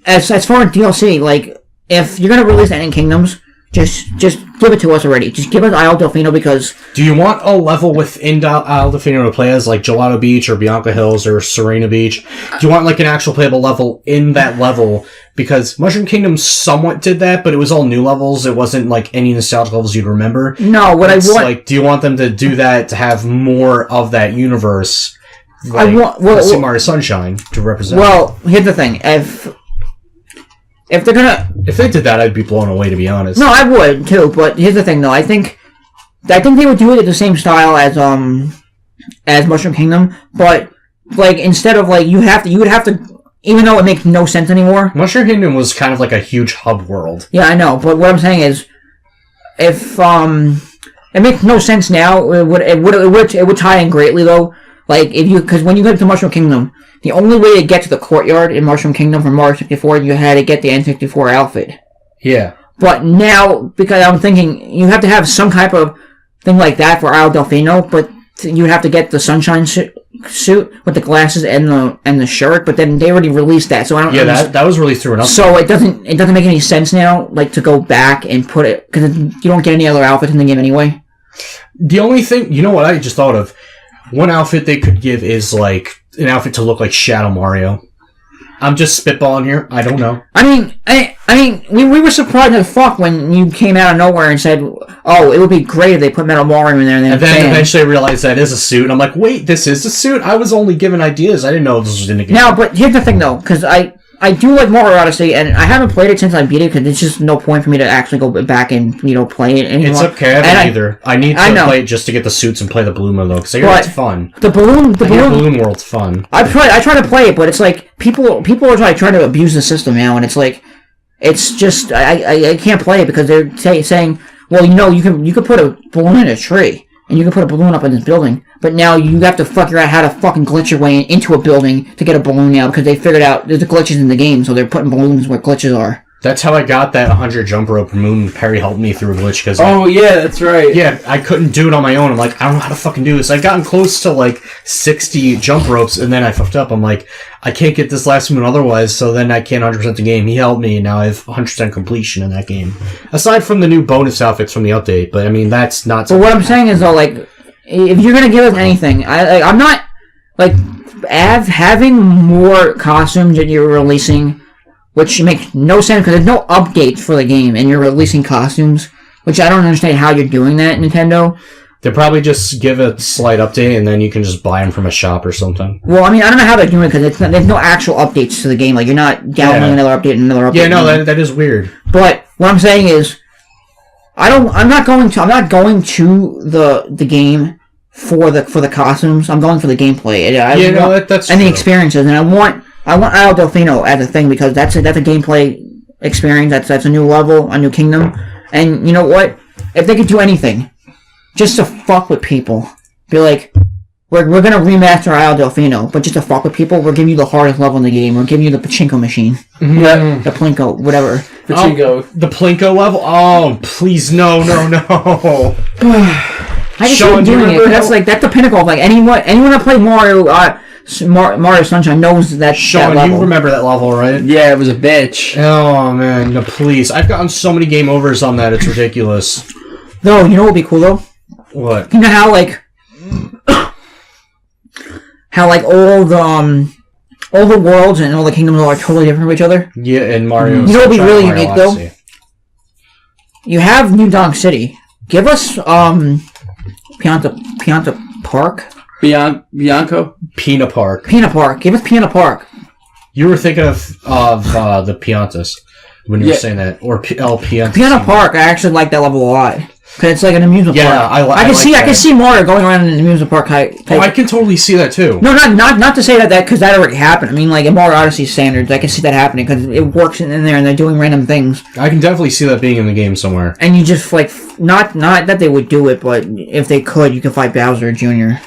as far as DLC, if you're gonna release Ending Kingdoms, just give it to us already. Just give us Isle Delfino, because... Do you want a level within Isle Delfino to play as, like Gelato Beach or Bianca Hills or Serena Beach? Do you want, an actual playable level in that level? Because Mushroom Kingdom somewhat did that, but it was all new levels. It wasn't, any nostalgic levels you'd remember. No, what I want... do you want them to do that to have more of that universe? Super Mario Sunshine to represent? Well, here's the thing. If they're gonna... If they did that, I'd be blown away, to be honest. No, I would, too, but here's the thing, though. I think they would do it at the same style as Mushroom Kingdom, but, instead of, you would have to, even though it makes no sense anymore... Mushroom Kingdom was kind of like a huge hub world. Yeah, I know, but what I'm saying is, if, it makes no sense now, it would tie in greatly, though. Because when you go to Mushroom Kingdom, the only way to get to the courtyard in Mushroom Kingdom from Mario 64, you had to get the N64 outfit. Yeah. But now, because I'm thinking, you have to have some type of thing like that for Isle Delfino, but you have to get the Sunshine suit with the glasses and the shirt, but then they already released that, so I don't... Yeah, that was released through an update. So it doesn't make any sense now, to go back and put it, because you don't get any other outfits in the game anyway. The only thing, you know what I just thought of? One outfit they could give is, an outfit to look like Shadow Mario. I'm just spitballing here. I don't know. I mean, we were surprised as fuck when you came out of nowhere and said, oh, it would be great if they put Metal Mario in there. And then eventually I realized that is a suit. And I'm like, wait, this is a suit? I was only given ideas. I didn't know this was in the game. Now, but here's the thing, though, because I do like Mario Odyssey, and I haven't played it since I beat it, because it's just no point for me to actually go back and, play it anymore. It's okay, I don't either. I need to play it just to get the suits and play the Balloon mode, though, because I hear it's fun. The Balloon World's fun. I try to play it, but it's people are trying to abuse the system now, and it's just, I can't play it, because they're saying, well, you could put a balloon in a tree, and you can put a balloon up in this building, but now you have to figure out how to fucking glitch your way into a building to get a balloon now, because they figured out there's glitches in the game, so they're putting balloons where glitches are. That's how I got that 100 jump rope. Moon Perry helped me through a glitch because. Oh yeah, that's right. Yeah, I couldn't do it on my own. I'm like, I don't know how to fucking do this. I'd gotten close to like 60 jump ropes, and then I fucked up. I'm like, I can't get this last moon otherwise. So then I can't 100% the game. He helped me, and now I have 100% completion in that game. Aside from the new bonus outfits from the update, but I mean that's not. But what I'm saying is though, like, if you're gonna give us anything, I'm not like having more costumes that you're releasing. Which makes no sense because there's no updates for the game, and you're releasing costumes, which I don't understand how you're doing that, Nintendo. They probably just give a slight update, and then you can just buy them from a shop or something. Well, I mean, I don't know how they're doing it because there's no actual updates to the game. Like, you're not downloading another update and another update. Yeah, no, that is weird. But what I'm saying is, I'm not going to the game for the costumes. I'm going for the gameplay. That's and true. the experiences, and I want Isle Delfino as a thing because that's a gameplay experience. That's a new level, a new kingdom, and you know what? If they could do anything, just to fuck with people, be like, we're gonna remaster Isle Delfino, but just to fuck with people, we're giving you the hardest level in the game. We're giving you the pachinko machine, the plinko, whatever. The plinko level. Oh, please, no. I just keep doing it. That's the pinnacle of like anyone that played Mario. Mario Sunshine knows that. Sean, that level. you remember that level, right? Yeah, it was a bitch. Oh man, no, please! I've gotten so many game overs on that; it's ridiculous. Though, you know what would be cool though? What? You know how all the worlds and all the kingdoms are totally different from each other. Yeah, and Mario. You know what would be really Mario unique Odyssey. though? You have New Donk City. Give us Pianta Park. Bianco? Pina Park. Give us Pina Park. You were thinking of the Piantas when you were saying that, or El Piantas. Pina Park. I actually like that level a lot. Cause it's like an amusement park. Yeah, I can see Mario going around in an amusement park. I can totally see that too. No, not to say that because that already happened. I mean, like in Mario Odyssey standards, I can see that happening because it works in there and they're doing random things. I can definitely see that being in the game somewhere. And you just like not that they would do it, but if they could, you could fight Bowser Jr.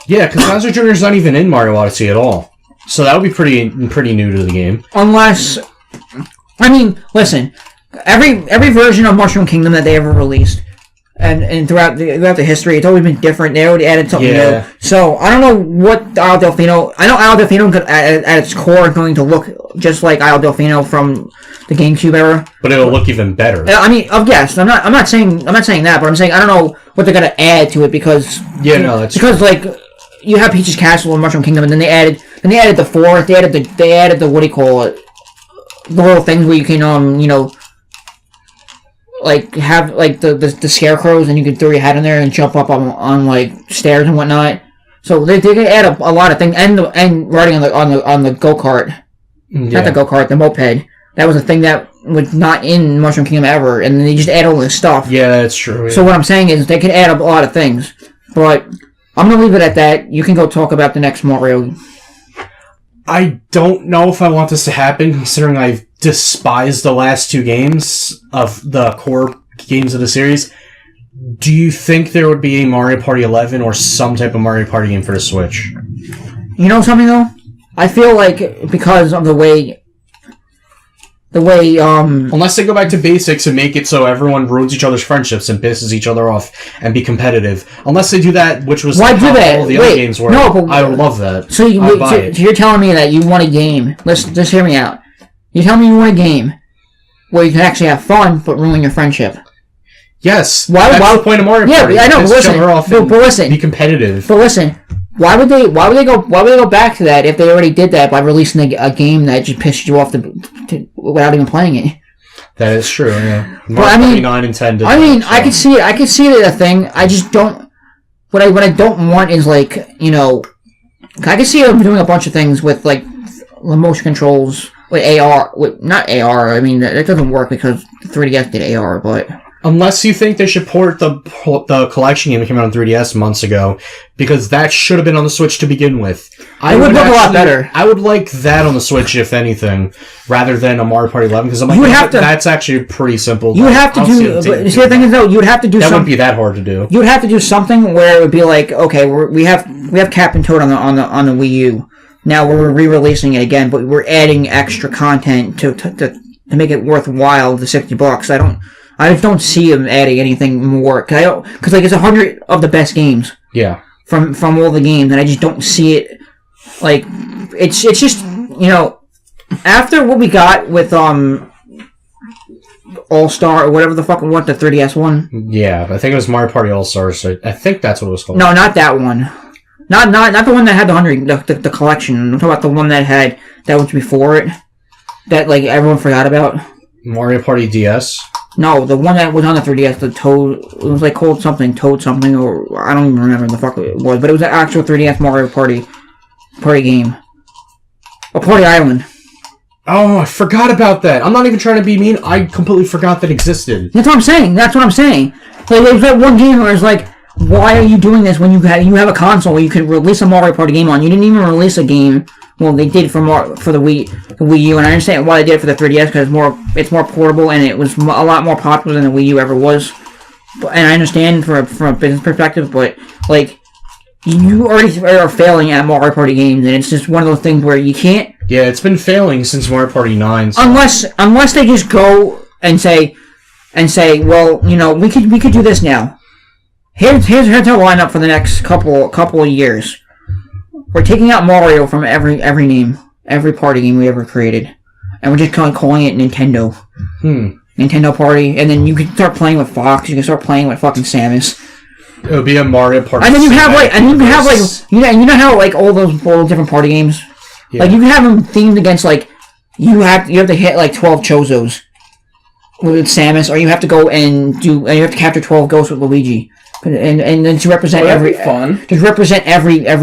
Yeah, because Bowser Jr. is not even in Mario Odyssey at all, so that would be pretty new to the game. Unless, I mean, listen. Every version of Mushroom Kingdom that they ever released, and throughout the history, it's always been different. They already added something new. So I don't know what Isle Delfino. I know Isle Delfino at its core is going to look just like Isle Delfino from the GameCube era, but it'll look even better. I mean, yes, I'm not saying that, but I'm saying I don't know what they're gonna add to it because that's because like you have Peach's Castle and Mushroom Kingdom, and then they added the forest. They added the what do you call it? The little things where you can like have like the scarecrows and you can throw your head in there and jump up on like stairs and whatnot. So they can add a lot of things and riding on the go-kart. Not the go-kart, the moped. That was a thing that was not in Mushroom Kingdom ever, and they just add all this stuff. Yeah, that's true. Yeah. So what I'm saying is they can add up a lot of things, but I'm gonna leave it at that. You can go talk about the next Mario. I don't know if I want this to happen, considering I've despised the last two games of the core games of the series. Do you think there would be a Mario Party 11 or some type of Mario Party game for the Switch? You know something, though? I feel like because of the way unless they go back to basics and make it so everyone ruins each other's friendships and pisses each other off and be competitive. Unless they do that, which was why do that? All the other games were. No, but I would love that. So you're telling me that you want a game. Just hear me out. You're telling me you want a game where you can actually have fun but ruin your friendship. Yes. That's the point of Mario Party. Yeah, I know. But listen, be competitive. But listen, why would they go back to that if they already did that by releasing a game that just pissed you off without even playing it? That is true. Yeah. Mario Party 9 and 10 did that, so. I could see it. I could see it as a thing. I just don't. What I don't want is I could see them doing a bunch of things with like the motion controls with AR. Not AR. I mean that doesn't work because 3DS did AR, but. Unless you think they should port the collection game that came out on 3DS months ago, because that should have been on the Switch to begin with. It would look a lot better. I would like that on the Switch, if anything, rather than a Mario Party 11, because I'm like, that's actually pretty simple. You would have to do. But see, the thing is, though, you would have to do. That wouldn't be that hard to do. You would have to do something where it would be like, okay, we have Captain Toad on the Wii U. now we're re-releasing it again, but we're adding extra content to make it worthwhile. The $60. I just don't see them adding anything more because like it's 100 of the best games. Yeah. From all the games, and I just don't see it. Like it's just after what we got with All-Star or whatever the fuck we want, the 3DS one. Yeah, I think it was Mario Party All-Stars. So I think that's what it was called. No, not that one. Not the one that had the collection. I'm talking about the one that was before it. That like everyone forgot about. Mario Party DS. No, the one that was on the 3DS, the Toad. It was like called something, Toad something, or I don't even remember the fuck it was. But it was an actual 3DS Mario Party game. A Party Island. Oh, I forgot about that. I'm not even trying to be mean. I completely forgot that existed. That's what I'm saying. Like, there's that one game where it's like, why are you doing this when you have a console where you can release a Mario Party game on? You didn't even release a game. Well, they did for the Wii U, and I understand why they did it for the 3DS because it's more portable and it was a lot more popular than the Wii U ever was. And I understand from a business perspective, but like, you already are failing at Mario Party games, and it's just one of those things where you can't. Yeah, it's been failing since Mario Party 9. So. Unless they just go and say, well, we could do this now. Here's our lineup for the next couple of years. We're taking out Mario from every name, every party game we ever created, and we're just calling it Nintendo. Nintendo Party, and then you can start playing with Fox. You can start playing with fucking Samus. It would be a Mario Party. And then you have how like all those different party games. Yeah. Like you can have them themed against like you have to hit like 12 Chozos with Samus, or you have to go and you have to capture 12 ghosts with Luigi. And then to represent every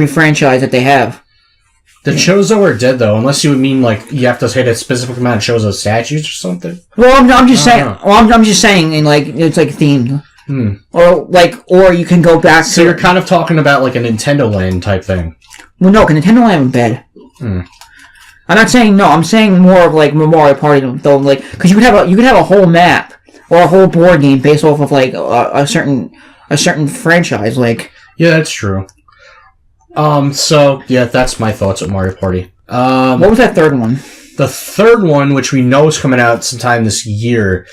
franchise that they have. The Chozo are dead though, unless you would mean like you have to hit a specific amount of Chozo statues or something. Well, I'm just saying. Well, I'm just saying, and like it's like themed. Or you can go back. So you're kind of talking about like a Nintendo Land type thing. Well, no, because Nintendo Land was bad. I'm not saying no. I'm saying more of like Mario Party though, like because you could have a whole map or a whole board game based off of like a certain franchise. Like yeah, that's true. So yeah, that's my thoughts on Mario Party. What was that third one? The third one, which we know is coming out sometime this year.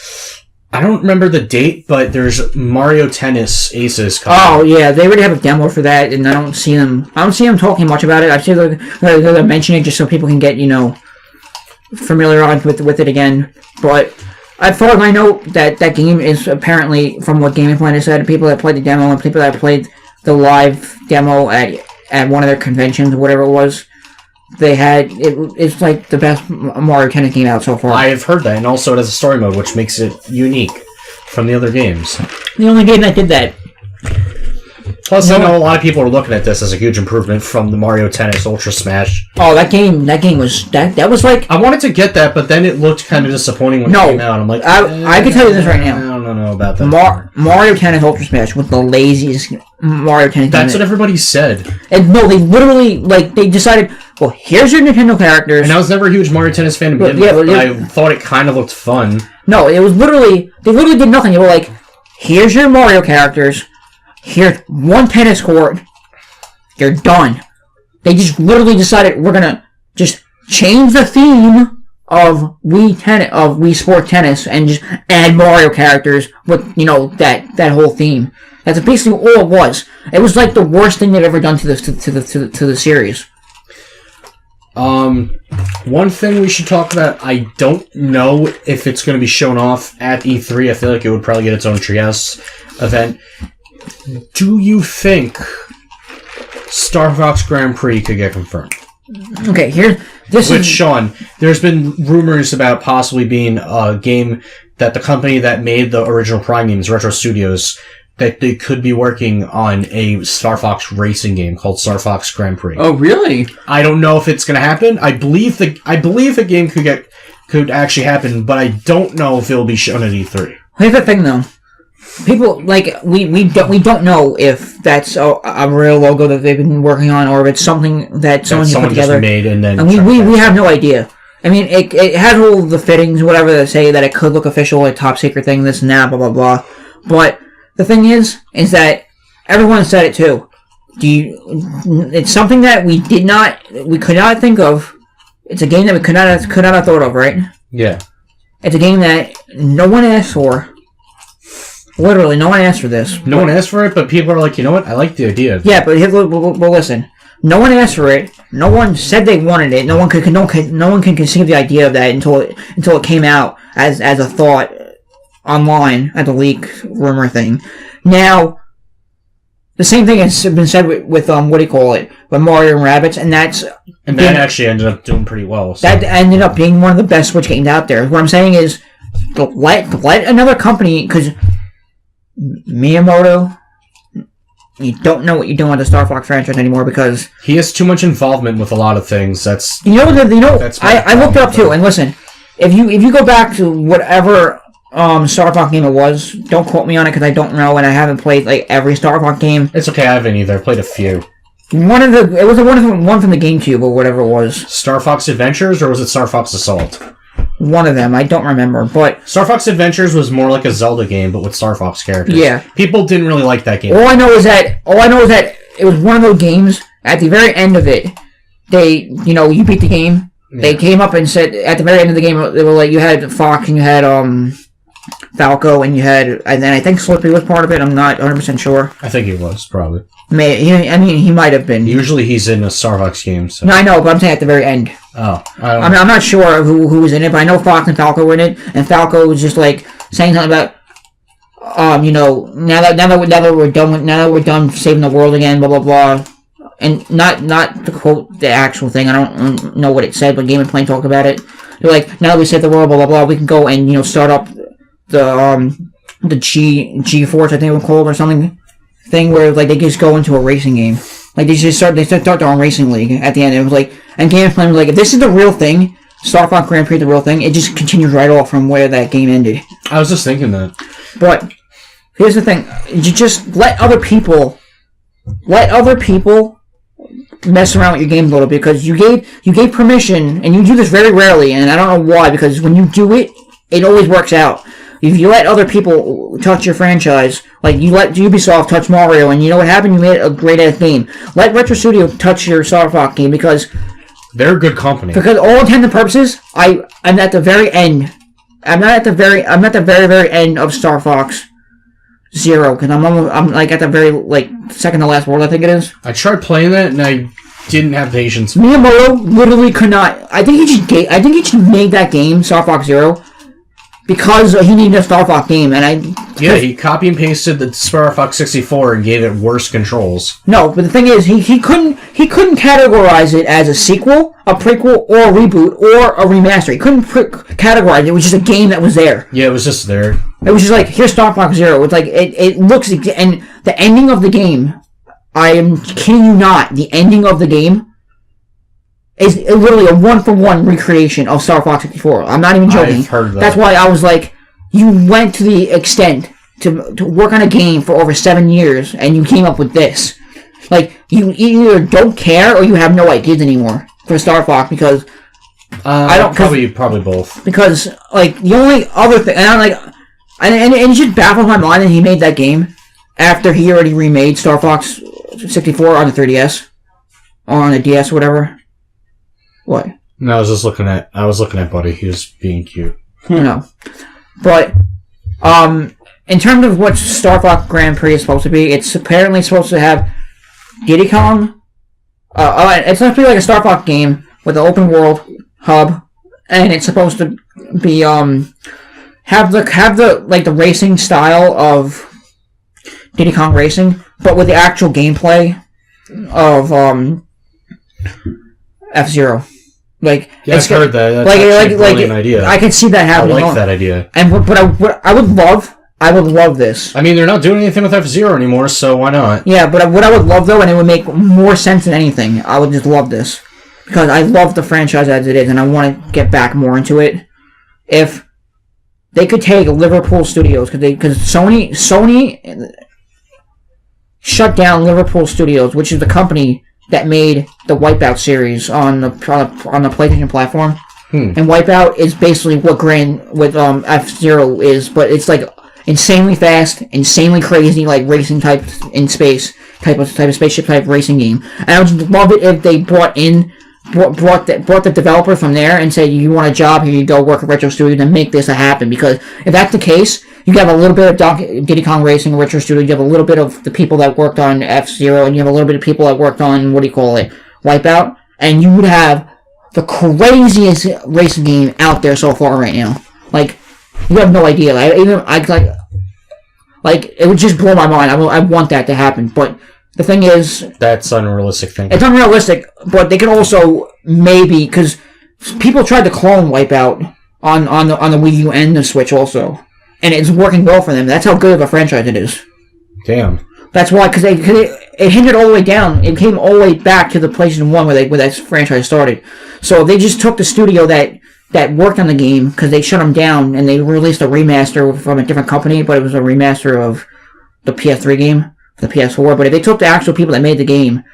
I don't remember the date, but there's Mario Tennis Aces coming out. Oh yeah, they already have a demo for that, and I don't see them talking much about it. I see they're mentioning it just so people can get familiarized with it again. But as far as I know, that game is apparently, from what Gaming Planet said, people that played the demo and people that played the live demo at one of their conventions or whatever it was, it's like the best Mario Tennis game out so far. I have heard that, and also it has a story mode, which makes it unique from the other games. The only game that did that. Plus, I know a lot of people are looking at this as a huge improvement from the Mario Tennis Ultra Smash. Oh, that game was that was like. I wanted to get that, but then it looked kind of disappointing when it came out. I'm like, I can tell you this right now. I don't know about that. Mario Tennis Ultra Smash was the laziest Mario Tennis game. That's what everybody said. And no, they literally they decided. Well, here's your Nintendo characters. And I was never a huge Mario Tennis fan to begin with. I thought it kind of looked fun. No, it was literally they did nothing. They were like, here's your Mario characters. Here's one tennis court. You're done. They just literally decided we're gonna just change the theme of Wii Sport Tennis and just add Mario characters with that whole theme. That's basically all it was. It was like the worst thing they've ever done to the series. One thing we should talk about, I don't know if it's going to be shown off at E3. I feel like it would probably get its own Treehouse event. Do you think Star Fox Grand Prix could get confirmed? Okay, Sean, there's been rumors about possibly being a game that the company that made the original Prime games, Retro Studios, that they could be working on a Star Fox racing game called Star Fox Grand Prix. Oh, really? I don't know if it's going to happen. I believe the game could actually happen, but I don't know if it'll be shown at E3. Here's the thing, though. People we don't know if that's a real logo that they've been working on, or if it's something that someone put together. Just made and then. And we have no idea. I mean, it has all the fittings, whatever they say that it could look official, a top secret thing, this and that, blah blah blah. But the thing is that everyone said it too. It's something that we could not think of. It's a game that we could not have thought of, right? Yeah. It's a game that no one asked for. Literally, no one asked for this. No one asked for it, but people are like, you know what? I like the idea. Yeah, but listen. No one asked for it. No one said they wanted it. No one can conceive the idea of that until it came out as a thought online at the leak rumor thing. Now, the same thing has been said with with Mario and Rabbids, and that actually ended up doing pretty well. So. That ended up being one of the best Switch games out there. What I'm saying is, let another company, because Miyamoto, you don't know what you're doing with the Star Fox franchise anymore because he has too much involvement with a lot of things. That's I looked it up too. And listen, if you go back to whatever Star Fox game it was, don't quote me on it because I don't know and I haven't played like every Star Fox game. It's okay, I haven't either. I played a few. It was one from the GameCube or whatever it was. Star Fox Adventures or was it Star Fox Assault? One of them, I don't remember, but Star Fox Adventures was more like a Zelda game, but with Star Fox characters. Yeah, people didn't really like that game. All I know is that it was one of those games. At the very end of it, you beat the game. Yeah. They came up and said at the very end of the game, they were like, you had Fox and you had Falco and then I think Slippy was part of it. I'm not 100% sure. I think he was probably. He might have been. Usually he's in a Star Fox game. So. No, I know, but I'm saying at the very end. Oh, I'm not sure who was in it, but I know Fox and Falco were in it, and Falco was just like saying something about, now that we're done saving the world again, blah blah blah, and not to quote the actual thing. I don't know what it said, but Game and Plane talked about it. They're like, now that we saved the world, blah blah blah, we can go and start up the G-Force, I think it was called, or something. Thing where like they just go into a racing game, like they start their own racing league at the end. It was like, and Game Plan was like, if this is the real thing, Star Fox Grand Prix the real thing, it just continues right off from where that game ended. I was just thinking that. But here's the thing: you just let other people mess around with your game a little bit because you gave permission, and you do this very rarely, and I don't know why, because when you do it, it always works out. If you let other people touch your franchise, like you let Ubisoft touch Mario, and you know what happened? You made a great-ass game. Let Retro Studio touch your Star Fox game because they're a good company. Because all intents and purposes, I'm at the very end. I'm at the very end of Star Fox Zero because I'm like at the very second to last world, I think it is. I tried playing that and I didn't have patience. Miyamoto literally could not. I think he just made that game, Star Fox Zero, because he needed a Star Fox game, and he copy and pasted the Star Fox 64 and gave it worse controls. No, but the thing is, he couldn't categorize it as a sequel, a prequel, or a reboot, or a remaster. He couldn't categorize it. It was just a game that was there. Yeah, it was just there. It was just like, here's Star Fox Zero. It's like it looks, and the ending of the game, I am kidding you not, the ending of the game is literally a one-for-one recreation of Star Fox 64. I'm not even joking. I've heard that. That's why I was like, you went to the extent to work on a game for over 7 years, and you came up with this. Like, you either don't care or you have no ideas anymore for Star Fox because I don't probably both. Because the only other thing, and I'm like, and it just baffles my mind that he made that game after he already remade Star Fox 64 on the 3DS or on the DS or whatever. What? No, I was looking at Buddy. He was being cute. No. But, in terms of what Star Fox Grand Prix is supposed to be, it's apparently supposed to have Diddy Kong. It's supposed to be like a Star Fox game with an open world hub, and it's supposed to be, have the racing style of Diddy Kong Racing, but with the actual gameplay of, F-Zero. I've heard that. That's a brilliant idea. I can see that happening. I like that idea. But I would love this. I mean, they're not doing anything with F-Zero anymore, so why not? Yeah, but what I would love though, and it would make more sense than anything, I would just love this because I love the franchise as it is, and I want to get back more into it. If they could take Liverpool Studios, because Sony shut down Liverpool Studios, which is the company that made the Wipeout series on the PlayStation platform. And Wipeout is basically what F-Zero is, but it's like insanely fast, insanely crazy, like racing type in space. type of spaceship type racing game. And I would love it if they brought the developer from there and said, you want a job, here you go, work at Retro Studio to make this happen. Because if that's the case, you have a little bit of Diddy Kong Racing, Retro Studio, you have a little bit of the people that worked on F-Zero, and you have a little bit of people that worked on, Wipeout, and you would have the craziest racing game out there so far right now. Like, you have no idea. It would just blow my mind. I want that to happen, but the thing is... That's unrealistic thinking. It's unrealistic, but they can also maybe... Because people tried to clone Wipeout on the Wii U and the Switch also. And it's working well for them. That's how good of a franchise it is. Damn. That's why, because it hindered all the way down. It came all the way back to the PlayStation 1 where that franchise started. So they just took the studio that worked on the game, because they shut them down, and they released a remaster from a different company, but it was a remaster of the PS3 game, the PS4. But if they took the actual people that made the game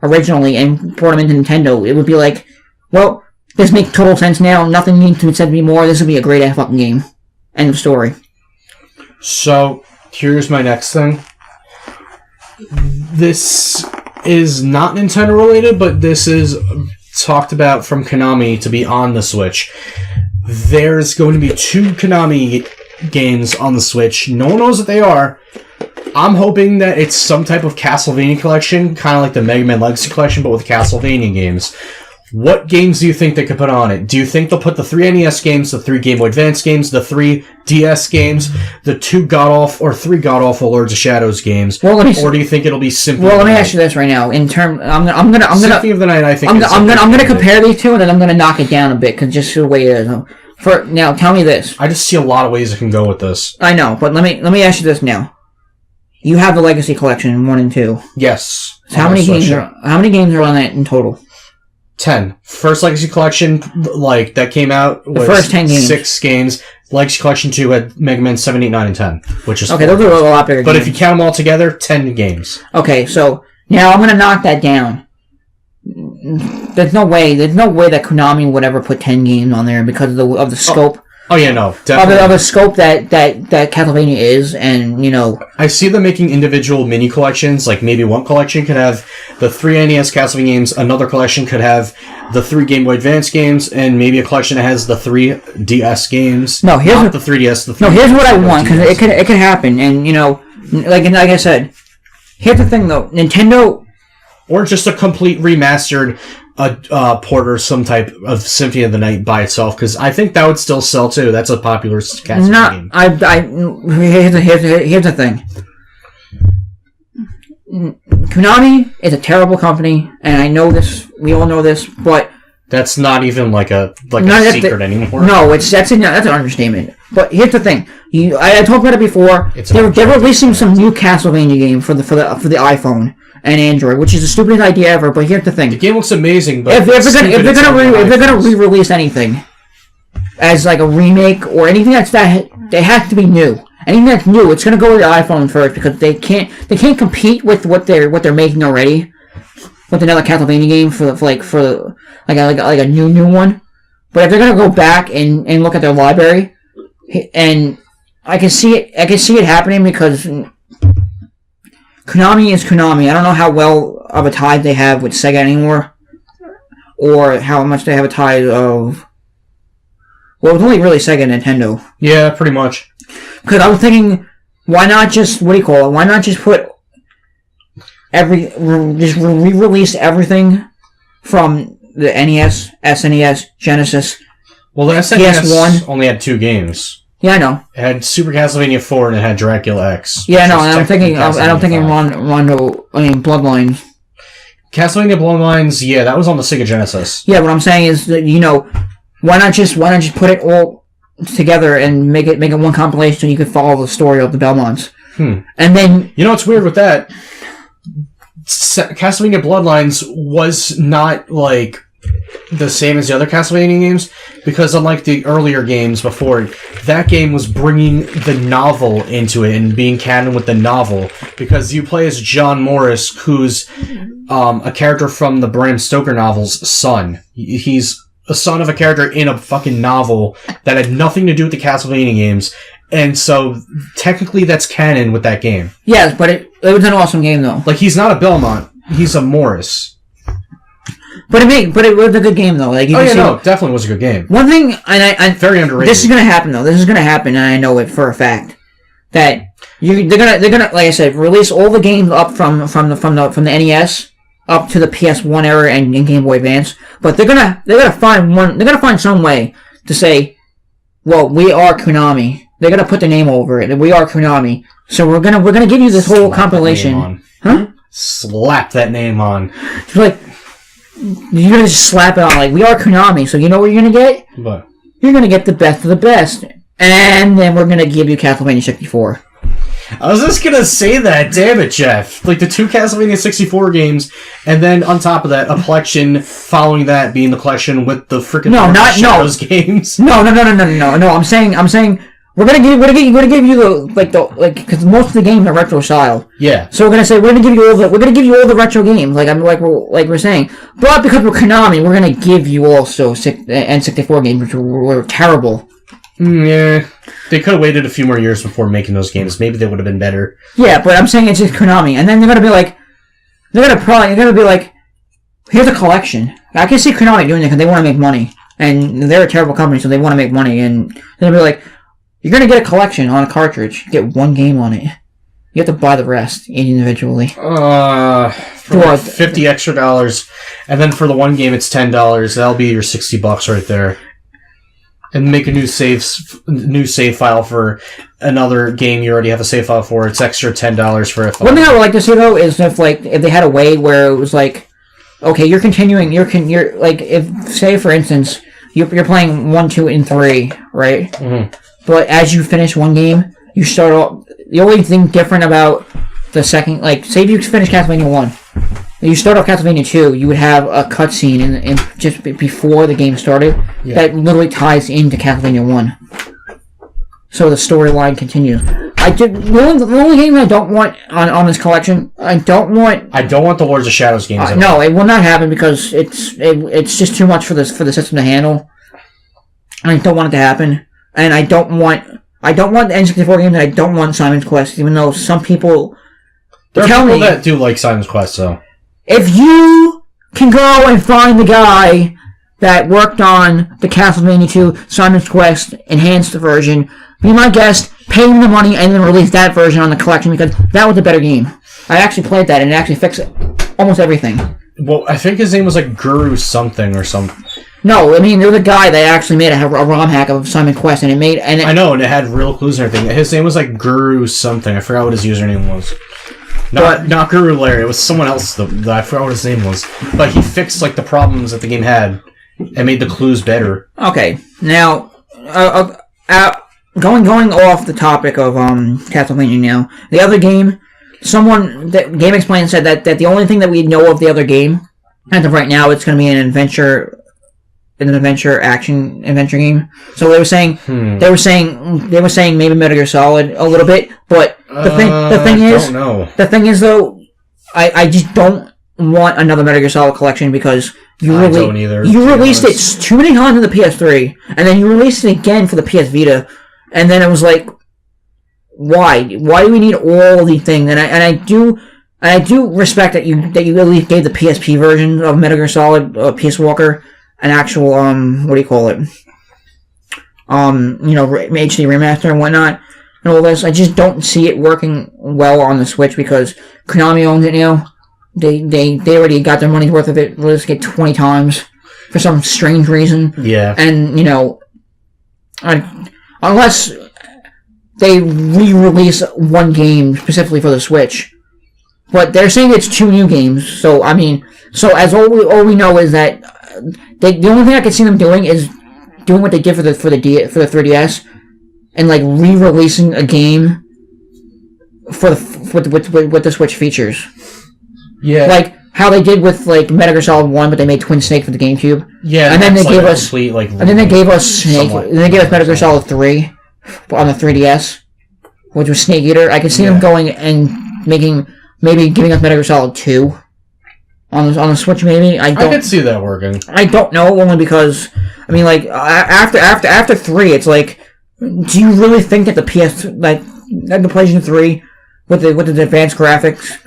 originally and brought them into Nintendo, it would be like, well, this makes total sense now. Nothing needs to be said anymore. This would be a great ass fucking game. End of story. So, here's my next thing. This is not Nintendo related, but this is talked about from Konami to be on the Switch. There's going to be 2 Konami games on the Switch. No one knows what they are. I'm hoping that it's some type of Castlevania collection, kind of like the Mega Man Legacy collection, but with Castlevania games. What games do you think they could put on it? Do you think they'll put the 3 NES games, the 3 Game Boy Advance games, the 3 DS games, the 3 God-Awful Lords of Shadows games? Or do you think it'll be Symphony? Well, let me ask you this right now. I'm gonna Symphony of the Night. I think I'm gonna compare these two, and then I'm gonna knock it down a bit, because just the way it is. Now, tell me this. I just see a lot of ways it can go with this. I know, but let me ask you this now. You have the Legacy Collection 1 and 2. Yes. So how many games are on that in total? 10. First Legacy Collection, that came out, was the first 10 games. 6 games. Legacy Collection 2 had Mega Man 7, 8, 9, and 10, which is okay. Those are a lot bigger. But games. if you count them all together, 10 games. Okay, so now I'm gonna knock that down. There's no way that Konami would ever put 10 games on there because of the scope. Oh yeah, no, definitely. Of the scope that Castlevania is, and I see them making individual mini collections. Like maybe one collection could have the 3 NES Castlevania games, another collection could have the 3 Game Boy Advance games, and maybe a collection that has the 3 DS games. No, here's not the 3DS. The 3 here's what I want, because it could happen, and like I said, here's the thing though, Nintendo. Or just a complete remastered port or some type of Symphony of the Night by itself, because I think that would still sell too. That's a popular Castlevania game. Here's the thing. Konami is a terrible company, and I know this. We all know this, but that's not even like a secret anymore. No, that's an understatement. But here's the thing. I talked about it before. They're releasing some new Castlevania game for the iPhone and Android, which is the stupidest idea ever. But here's the thing: the game looks amazing. But if they're gonna re-release anything as like a remake or anything they have to be new. Anything that's new, it's gonna go with the iPhone first, because they can't compete with what they're making already with another Castlevania game for a new one. But if they're gonna go back and look at their library, and I can see it happening, because Konami is Konami. I don't know how well of a tie they have with Sega anymore, or how much they have a tie of. Well, it's only really Sega and Nintendo. Yeah, pretty much. Because I was thinking, why not just Why not just put re-release everything from the NES, SNES, Genesis. Well, the SNES PS1 only had 2 games. Yeah, I know. It had Super Castlevania 4 and it had Dracula X. Yeah, no, I'm thinking Bloodlines. Castlevania Bloodlines, yeah, that was on the Sega Genesis. Yeah, what I'm saying is that, why not just put it all together and make it one compilation so you could follow the story of the Belmonts. And then what's weird with that? Castlevania Bloodlines was not like the same as the other Castlevania games, because unlike the earlier games before, that game was bringing the novel into it and being canon with the novel, because you play as John Morris, who's a character from the Bram Stoker novel's son. He's a son of a character in a fucking novel that had nothing to do with the Castlevania games, And so, technically, that's canon with that game. Yes, but it was an awesome game, though. Like, he's not a Belmont. He's a Morris. But it was a good game, though. Like, definitely was a good game. One thing, and very underrated. This is gonna happen, though. This is gonna happen, and I know it for a fact. That they're gonna, like I said, release all the games up from the NES up to the PS1 era and Game Boy Advance. But they're gonna find some way to say, well, we are Konami. They're gonna put the name over it, and we are Konami. So we're gonna give you this whole compilation. Huh? Slap that name on. It's like, you're gonna just slap it on, like, we are Konami, so you know what you're gonna get? What? You're gonna get the best of the best. And then we're gonna give you Castlevania 64. I was just gonna say that, damn it, Jeff. Like, the 2 Castlevania 64 games, and then on top of that, a collection following that being the collection with the freaking Shadows games. No. I'm saying we're gonna give you because most of the games are retro style. Yeah. So we're gonna give you all the retro games, like we're saying. But because we're Konami, we're gonna give you also N64 games, which were terrible. Yeah. They could have waited a few more years before making those games. Maybe they would have been better. Yeah, but I'm saying it's just Konami, and then they're gonna be like, here's a collection. I can see Konami doing it because they want to make money, and they're a terrible company, so they want to make money, and they're gonna be like, you're gonna get a collection on a cartridge. You get one game on it. You have to buy the rest individually. For $50 extra, and then for the one game it's $10. That'll be your $60 right there. And make a new save file for another game you already have a save file for. It's extra $10 for it. One thing I would like to see, though, is if they had a way where it was like, okay, you're continuing, you're like, if, say for instance, you're playing 1, 2, and 3, right? Mm-hmm. But as you finish one game, you start off. The only thing different about the second, like, say if you finish Castlevania 1, you start off Castlevania 2, you would have a cutscene in just before the game started that literally ties into Castlevania 1. So the storyline continues. The only game I don't want on this collection, I don't want the Lords of Shadows games. No, it will not happen because it's just too much for the system to handle. I don't want it to happen. And I don't want the N64 games, and I don't want Simon's Quest, even though some people there are people that do like Simon's Quest, though. If you can go and find the guy that worked on the Castlevania 2 Simon's Quest enhanced version, be my guest, pay him the money, and then release that version on the collection, because that was a better game. I actually played that, and it actually fixed almost everything. Well, I think his name was like Guru something or something. No, I mean, there was a guy that actually made a ROM hack of Simon Quest, and I know, and it had real clues and everything. His name was like Guru something. I forgot what his username was. Not Guru Larry. It was someone else. I forgot what his name was. But he fixed like the problems that the game had and made the clues better. Okay, now going off the topic of Castlevania. Now, the other game, Game Explain said that the only thing that we know of the other game, as of right now, it's going to be an adventure game. So they were saying maybe Metal Gear Solid a little bit, but the thing is though, I just don't want another Metal Gear Solid collection because you released it too many times on the PS3, and then you released it again for the PS Vita, and then it was like, why do we need all these things? And I do respect that you at least gave the PSP version of Metal Gear Solid Peace Walker an actual what do you call it? HD remaster and whatnot and all this. I just don't see it working well on the Switch because Konami owns it now. They already got their money's worth of it. Let's get 20 times for some strange reason. Yeah. And unless they re-release one game specifically for the Switch, but they're saying it's 2 new games. So all we know is that the only thing I can see them doing is doing what they did for the 3DS and like re-releasing a game for the Switch features. Yeah. Like how they did with like Metal Gear Solid 1, but they made Twin Snake for the GameCube. Yeah. And then they gave us Snake. And they gave us Metal Gear Solid 3 on the 3DS, which was Snake Eater. I can see them going and giving us Metal Gear Solid 2. On the Switch, maybe I could see that working. I don't know, only because after 3, it's like do you really think that the the PlayStation 3 with the advanced graphics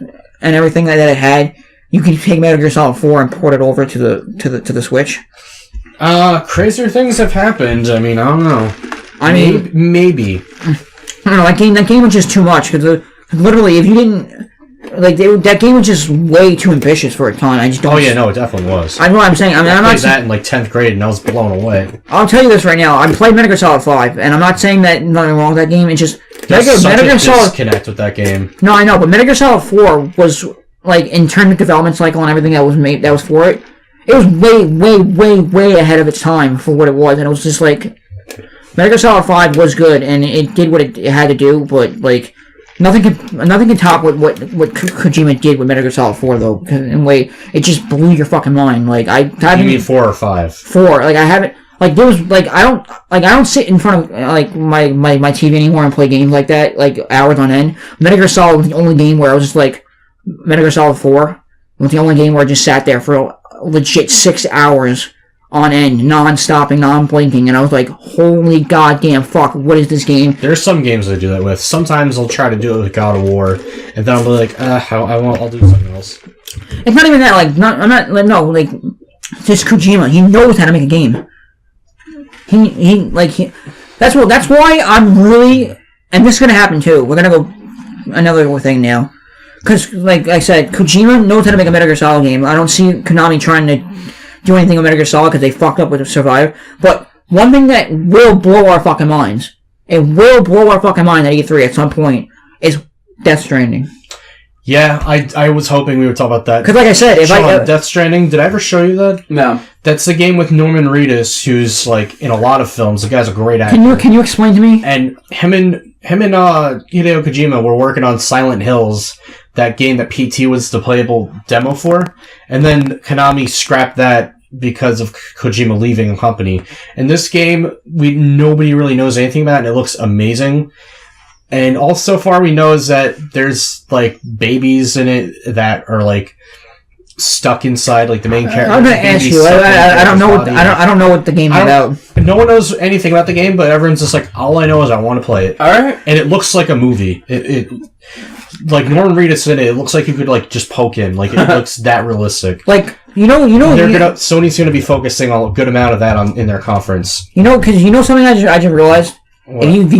and everything that it had, you can take Metal Gear Solid 4 and port it over to the Switch? Crazier things have happened. I mean, I don't know. Maybe. I don't know. That game was just too much because literally, if you didn't that game was just way too ambitious for its time. I just don't. Oh yeah, no, it definitely was. I know what I'm saying. I mean, I'm not that in 10th grade, and I was blown away. I'll tell you this right now. I played Metal Gear Solid 5, and I'm not saying that nothing wrong with that game. It's just There's such a disconnect with that game. No, I know, but Metal Gear Solid 4 was in terms of development cycle and everything that was for it. It was way ahead of its time for what it was, and it was just Metal Gear Solid 5 was good, and it did what it had to do, but nothing can top what Kojima did with Metal Gear Solid 4 though. In a way, it just blew your fucking mind. You mean 4 or 5? 4. I haven't there was I don't sit in front of my TV anymore and play games like that hours on end. Metal Gear Solid was the only game where I was just Metal Gear Solid 4 was the only game where I just sat there for legit 6 hours on end, non-stopping, non-blinking, and I was like, holy goddamn fuck, what is this game? There's some games I do that with. Sometimes I'll try to do it with God of War, and then I'll be like, I'll do something else. It's not even that, just Kojima, he knows how to make a game. That's why I'm really, and this is gonna happen too, we're gonna go another thing now. Because, like I said, Kojima knows how to make a Metal Gear Solid game. I don't see Konami trying to do anything with Metal Gear Solid because they fucked up with Survivor. But one thing that will blow our fucking minds, at E3 at some point, is Death Stranding. Yeah, I was hoping we would talk about that. Because, like I said, Death Stranding, did I ever show you that? No. That's the game with Norman Reedus, who's in a lot of films. The guy's a great actor. Can you explain to me? And him and Hideo Kojima were working on Silent Hills, that game that PT was the playable demo for, and then Konami scrapped that because of Kojima leaving the company. And this game, nobody really knows anything about, and it looks amazing. And all so far we know is that there's babies in it that are stuck inside the main character. I'm gonna ask you. I don't know what the game is about. No one knows anything about the game, but everyone's just all I know is I want to play it. All right. And it looks like a movie. It Norman Reedus in it. It looks like you could just poke in. It looks that realistic. Sony's gonna be focusing a good amount of that in their conference. Because something I just realized. What? If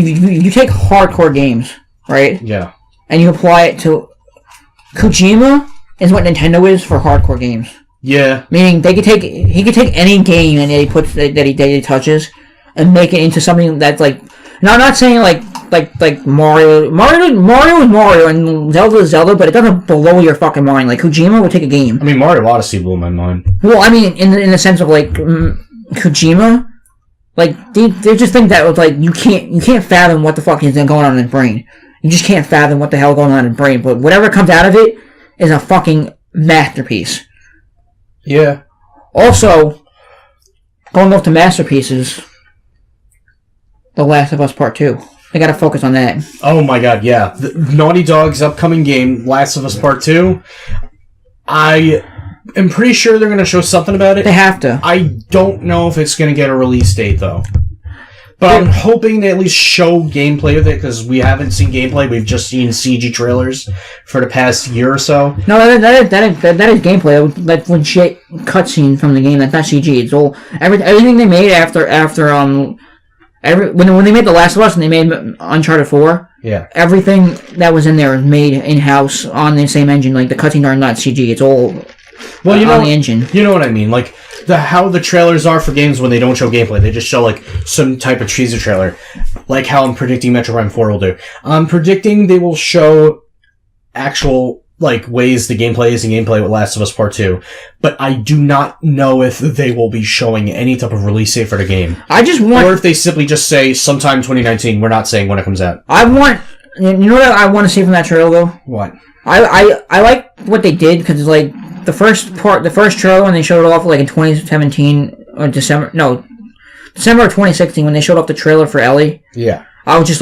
you take hardcore games, right? Yeah. And you apply it to Kojima is what Nintendo is for hardcore games. Yeah. Meaning he could take any game and he touches and make it into something that's now I'm not saying Mario. Mario is Mario and Zelda is Zelda, but it doesn't blow your fucking mind. Kojima would take a game. I mean, Mario Odyssey blew my mind. Well, I mean, in the sense of Kojima, they just think that you can't fathom what the fuck is going on in his brain. You just can't fathom what the hell going on in his brain. But whatever comes out of it is a fucking masterpiece. Yeah. Also, going off to masterpieces, The Last of Us Part 2. They gotta focus on that. Oh my god, yeah. The Naughty Dog's upcoming game, Last of Us Part 2, I am pretty sure they're going to show something about it. They have to. I don't know if it's going to get a release date, though. But I'm hoping they at least show gameplay with it, because we haven't seen gameplay. We've just seen CG trailers for the past year or so. No, that is gameplay. That's legit cutscene from the game. That's not CG. It's all everything they made when they made The Last of Us and they made Uncharted 4. Yeah. Everything that was in there was made in-house on the same engine. The cutscenes are not CG. It's all on the engine. You know what I mean? How the trailers are for games when they don't show gameplay. They just show, some type of teaser trailer. How I'm predicting Metro Prime 4 will do. I'm predicting they will show actual, ways the gameplay is in gameplay with Last of Us Part 2. But I do not know if they will be showing any type of release date for the game. Or if they simply just say sometime 2019. We're not saying when it comes out. You know what I want to see from that trailer, though? What? I like what they did, because, the first trailer when they showed it off, in 2017, or December of 2016, when they showed off the trailer for Ellie. Yeah. I was just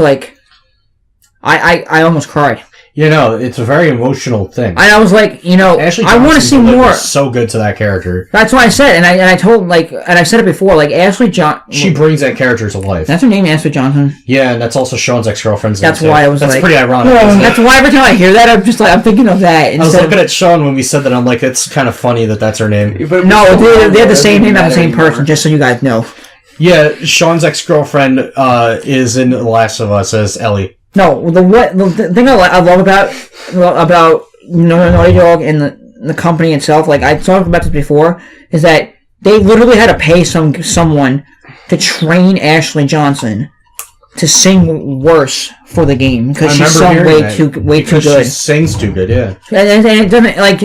I almost cried. You know, it's a very emotional thing. And I was like, you know, Ashley I want to see more. So good to that character. That's what I said, and I told and I said it before, like Ashley She brings that character to life. That's her name, Ashley Johnson. Yeah, and that's also Sean's ex-girlfriend's name. That's why I was that's like, pretty ironic. That's why every time I hear that, I'm thinking of that. I was looking at Sean when we said that. I'm like, it's kind of funny that that's her name. No, they have the same name as the same person. Just so you guys know. Yeah, Sean's ex-girlfriend is in The Last of Us as Ellie. No, the thing I love about Naughty Dog and the company itself, like I talked about this before, is that they literally had to pay someone to train Ashley Johnson to sing worse for the game because she sung way too good. She sings too good, yeah. And it doesn't like.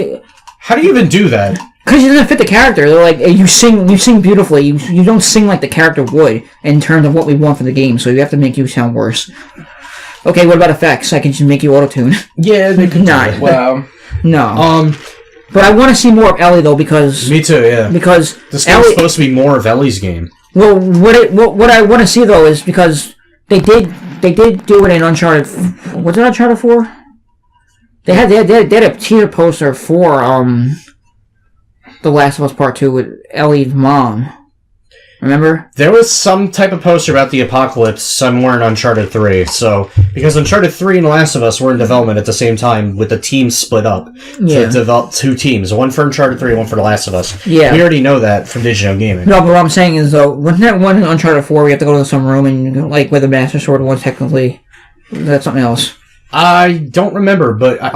How do you even do that? Because she doesn't fit the character. They're like, you sing beautifully. You don't sing like the character would in terms of what we want for the game. So you have to make you sound worse. Okay, what about effects? I can just make you auto-tune. Yeah, they could not. Wow. No. But I want to see more of Ellie though because me too. Yeah. Because this game's supposed to be more of Ellie's game. Well, what I want to see though is because they did do it in Uncharted. What's it Uncharted 4? They had a teaser poster for The Last of Us Part 2 with Ellie's mom. Remember? There was some type of poster about the apocalypse somewhere in Uncharted 3. So, because Uncharted 3 and The Last of Us were in development at the same time, with the teams split up to develop two teams. One for Uncharted 3, one for The Last of Us. Yeah. We already know that from Digital Gaming. No, but what I'm saying is, though, wasn't that one in Uncharted 4 we have to go to some room and, like, where the Master Sword was technically? That's something else. I don't remember, but... that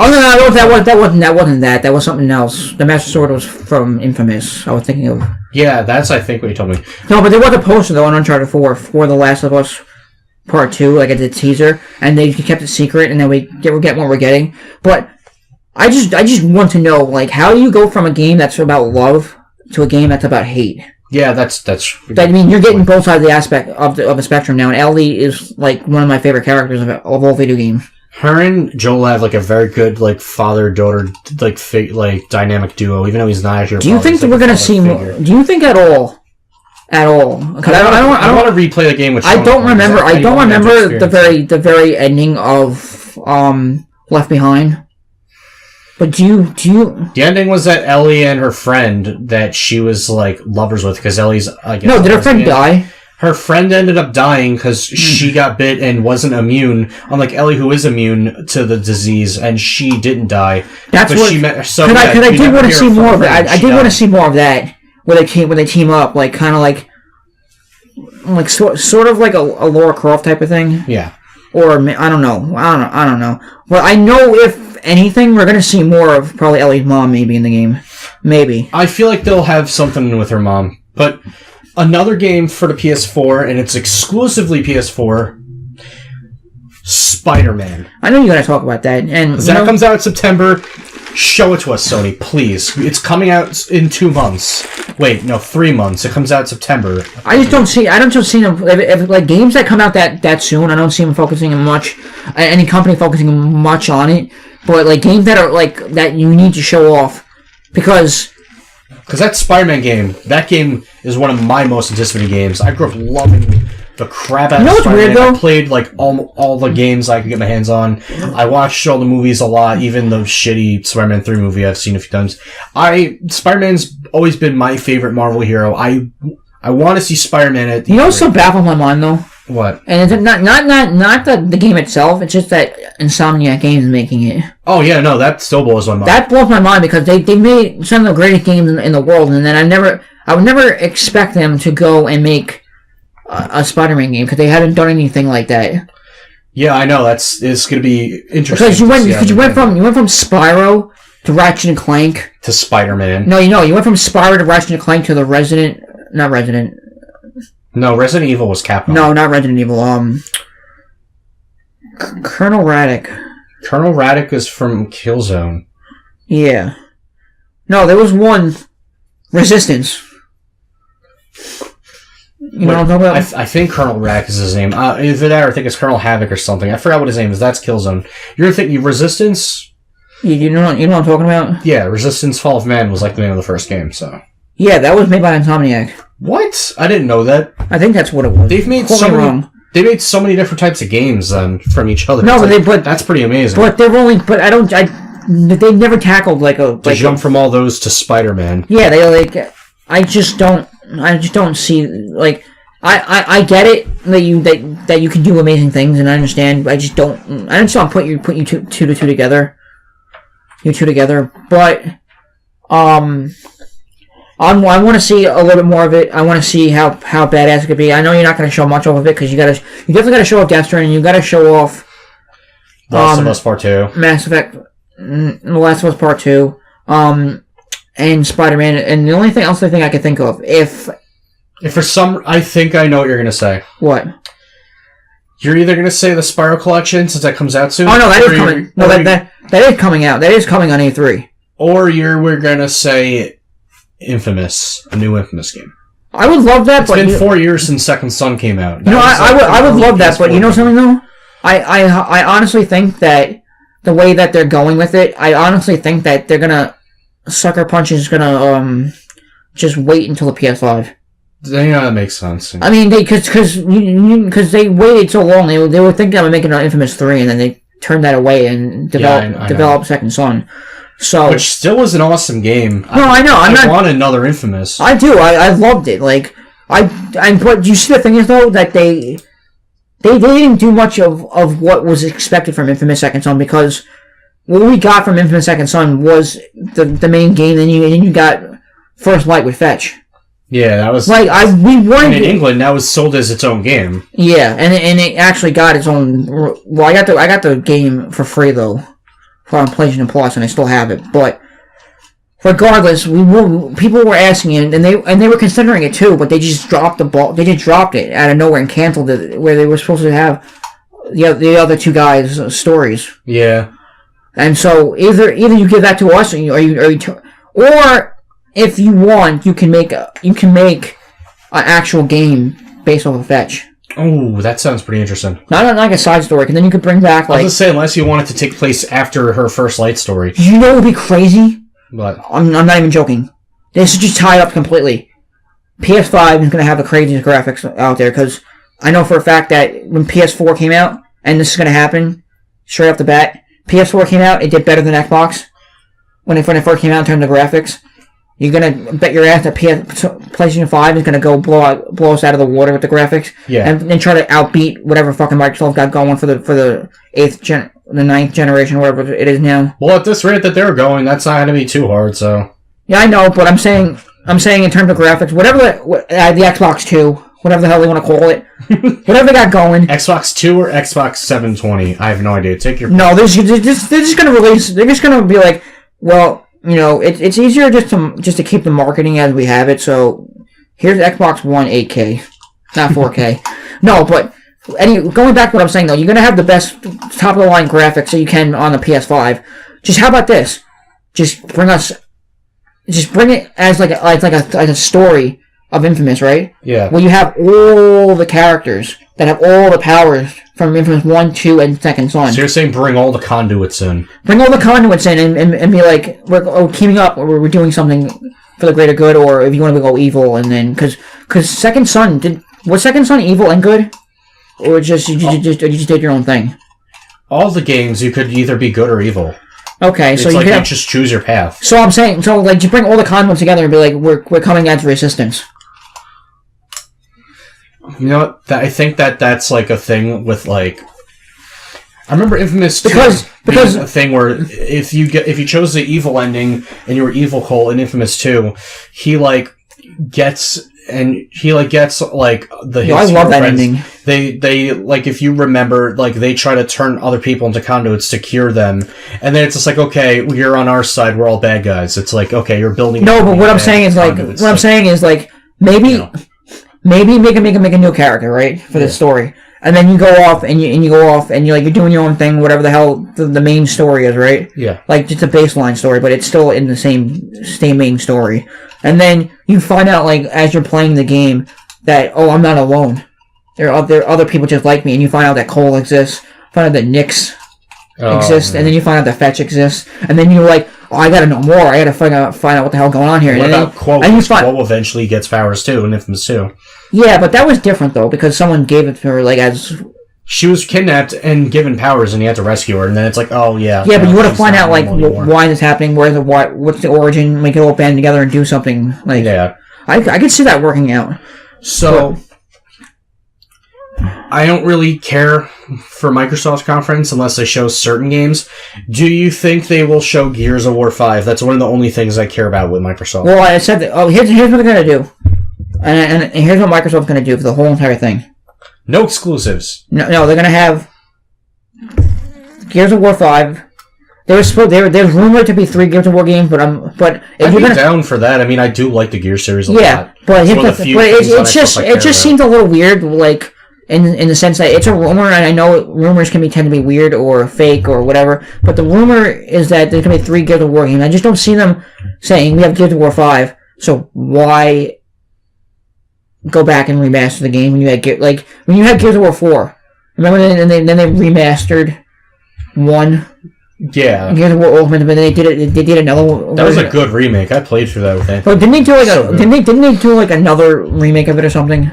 wasn't that. That was something else. The Master Sword was from Infamous, I was thinking of. Yeah, that's, I think, what you told me. No, but there was a poster, though, on Uncharted 4 for The Last of Us Part 2, like a teaser, and they kept it secret, and then we get what we're getting. But I just want to know, like, how do you go from a game that's about love to a game that's about hate? Yeah, that's. I mean, you're getting both sides of the aspect of the spectrum now, and Ellie is, like, one of my favorite characters of all video games. Her and Joel have like a very good like father-daughter like dynamic duo, even though he's not actually. Do you think that we're gonna see more? Do you think at all? Because I don't want to replay the game with. I don't remember the very ending of Left Behind. But do you? The ending was that Ellie and her friend that she was like lovers with because Ellie's. I guess, no, did her friend die? Her friend ended up dying because she got bit and wasn't immune, unlike Ellie, who is immune to the disease, and she didn't die. That's what she met. So I did want to see more of that. I did want to see more of that where they team up, like kind of like sort of like a Lara Croft type of thing. Yeah. Or I don't know. But I know if anything, we're gonna see more of probably Ellie's mom maybe in the game. Maybe. I feel like they'll have something with her mom, but. Another game for the PS4, and it's exclusively PS4, Spider-Man. I know you're going to talk about that. And that comes out in September. Show it to us, Sony, please. It's coming out in 2 months. Wait, no, 3 months. It comes out in September. I don't see them, if like games that come out that soon, I don't see them focusing much, any company focusing much on it, but like games that are like, that you need to show off, because that Spider-Man game, that game is one of my most anticipated games. I grew up loving the crap out of Spider-Man. Weird, though? I played like all the games I could get my hands on. I watched all the movies a lot, even the shitty Spider-Man 3 movie I've seen a few times. Spider-Man's always been my favorite Marvel hero. I want to see Spider-Man at the You know what's so baffles my mind, though? What? And it's not the game itself, it's just that Insomniac Games is making it. Oh yeah, no, that still blows my mind. That blows my mind because they made some of the greatest games in the world, and then I would never expect them to go and make a Spider-Man game because they haven't done anything like that. Yeah, I know it's going to be interesting. Because you went from Spyro to Ratchet and Clank to Spider-Man. No, you went from Spyro to Ratchet and Clank to the No, Resident Evil was Capcom. No, not Resident Evil. Colonel Raddick. Colonel Raddick is from Killzone. Yeah. No, there was one. Resistance. You know what I'm talking about? I think Colonel Raddick is his name. Either that or I think it's Colonel Havoc or something. I forgot what his name is. That's Killzone. You're thinking Resistance? You know what I'm talking about? Yeah, Resistance Fall of Man was like the name of the first game, so. Yeah, that was made by Insomniac. What? I didn't know that. I think that's what it was. They've made They made so many different types of games then from each other. No, but that's pretty amazing. But they've only. But they never tackled like a. To jump from all those to Spider-Man. Yeah, they like. I just don't see like. I get it that you can do amazing things, and I understand. I just don't put you two together. You two together, but I want to see a little bit more of it. I want to see how badass it could be. I know you're not going to show much off of it because you definitely got to show off Death Stranding, and you got to show off Last of Us Part 2, Mass Effect, The Last of Us Part 2, and Spider-Man. And the only thing else I think I can think of, if for some, I think I know what you're going to say. What? You're either going to say the Spiral Collection since that comes out soon. Oh no, that is coming. No, that is coming out. That is coming on E3. Or we're going to say Infamous, a new Infamous game. I would love that. It's been 4 years since Second Son came out. I would love that, but you know something though? I honestly think that the way that they're going with it, I honestly think that they're gonna Sucker Punch is gonna just wait until the PS5. Yeah, that makes sense. I mean, because they waited so long, they were thinking of making an Infamous 3, and then they turned that away and developed Second Son. So, which still is an awesome game. No, I know. I want another Infamous. I do. I loved it. Like but you see the thing is though that they didn't do much of what was expected from Infamous Second Son, because what we got from Infamous Second Son was the main game, and then you got First Light with Fetch. Yeah, that was like we weren't in England. That was sold as its own game. Yeah, and it actually got its own. Well, I got the game for free though, on PlayStation Plus, and I still have it. But regardless, people were asking it, and they were considering it too, but they just dropped the ball. They just dropped it out of nowhere and canceled it, where they were supposed to have the other two guys' stories. Yeah, and so either you give that to us, or if you want, you can make an actual game based off of Fetch. Oh, that sounds pretty interesting. Not like a side story, because then you could bring back like. I was just say, unless you want it to take place after her First Light story. You know what would be crazy? What? I'm not even joking. This is just tied up completely. PS5 is going to have the craziest graphics out there, because I know for a fact that when PS4 came out, and this is going to happen straight off the bat, PS4 came out, it did better than Xbox when it first came out in terms of graphics. You're gonna bet your ass that PlayStation 5 is gonna go blow us out of the water with the graphics, and try to outbeat whatever fucking Microsoft got going for the ninth generation, whatever it is now. Well, at this rate that they're going, that's not gonna be too hard. So yeah, I know, but I'm saying in terms of graphics, whatever the Xbox 2, whatever the hell they want to call it, whatever they got going. Xbox 2 or Xbox 720? I have no idea. Take your no. They're just gonna release. They're just gonna be like, well. You know, it's easier just to keep the marketing as we have it. So here's Xbox One 8K, not 4K. No, but going back to what I'm saying though, you're gonna have the best top of the line graphics that you can on the PS5. Just how about this? Just bring it as like a story of Infamous, right? Yeah. Where you have all the characters that have all the powers from Infamous 1, 2, and Second Son. So you're saying bring all the conduits in. Bring all the conduits in and be like, we're keeping up, or we're doing something for the greater good, or if you want to go evil, and then, because Second Son, was Second Son evil and good? Or you just did your own thing? All the games, you could either be good or evil. Okay, so you just choose your path. So I'm saying, you bring all the conduits together and be like, we're coming at Resistance. You know what? I think that's like a thing with like. I remember Infamous 2 because a thing where if you chose the evil ending and you were Evil Cole in Infamous 2, he gets like the. I love that ending. They like, if you remember, like they try to turn other people into conduits to cure them, and then it's just like, okay, you're on our side, we're all bad guys. It's like, okay, you're building. No, but what I'm saying is maybe. You know. Maybe make a new character, right, for this story, and then you go off and you're doing your own thing, whatever the hell the main story is, right? Yeah. Like just a baseline story, but it's still in the same main story, and then you find out like as you're playing the game that I'm not alone. There are other people just like me, and you find out that Cole exists, find out that Nyx exists, and then you find out that Fetch exists, and then you're like, I gotta know more. I gotta find out what the hell going on here. What about Quo? Quo eventually gets powers too in Infamous 2. Yeah, but that was different though because someone gave it to her like as. She was kidnapped and given powers, and he had to rescue her. And then it's like, oh yeah. Yeah, but you want to find out like why this is happening, what's the origin, make it all band together and do something like. Yeah, I could see that working out. So. I don't really care for Microsoft's conference unless they show certain games. Do you think they will show Gears of War 5? That's one of the only things I care about with Microsoft. Well, I said that. Oh, here's what they're gonna do, and here's what Microsoft's gonna do for the whole entire thing. No exclusives. No, they're gonna have Gears of War 5. There's rumored to be 3 Gears of War games, but I'd be down for that. I mean, I do like the Gears series a lot. Yeah, but it just seems a little weird, like. In the sense that it's a rumor, and I know rumors tend to be weird or fake or whatever, but the rumor is that there's going to be 3 Gears of War games. I just don't see them saying, we have Gears of War 5, so why go back and remaster the game when you had when you had Gears of War 4? Remember, then they remastered 1? Yeah. Gears of War Ultimate, but they did another one. That was a good remake. I played through that with Anthony. But didn't they do another remake of it or something?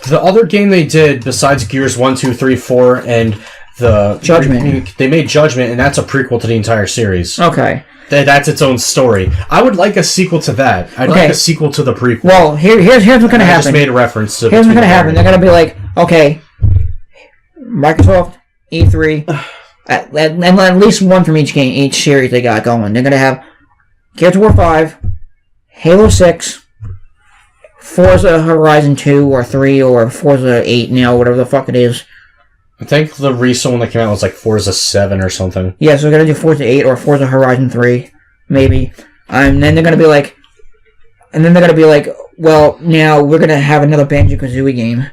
The other game they did, besides Gears 1, 2, 3, 4, and the... Judgment. They made Judgment, and that's a prequel to the entire series. Okay. That's its own story. I would like a sequel to that. I'd like a sequel to the prequel. Well, here's what's going to happen. I just made a reference to... Here's what's going to happen. They're going to be like, okay, Microsoft, E3, at least one from each game, each series they got going. They're going to have Gears of War 5, Halo 6... Forza Horizon 2 or 3 or Forza 8 now, whatever the fuck it is. I think the recent one that came out was like Forza 7 or something. Yeah, so we're going to do Forza 8 or Forza Horizon 3, maybe. And then they're going to be like... well, now we're going to have another Banjo-Kazooie game.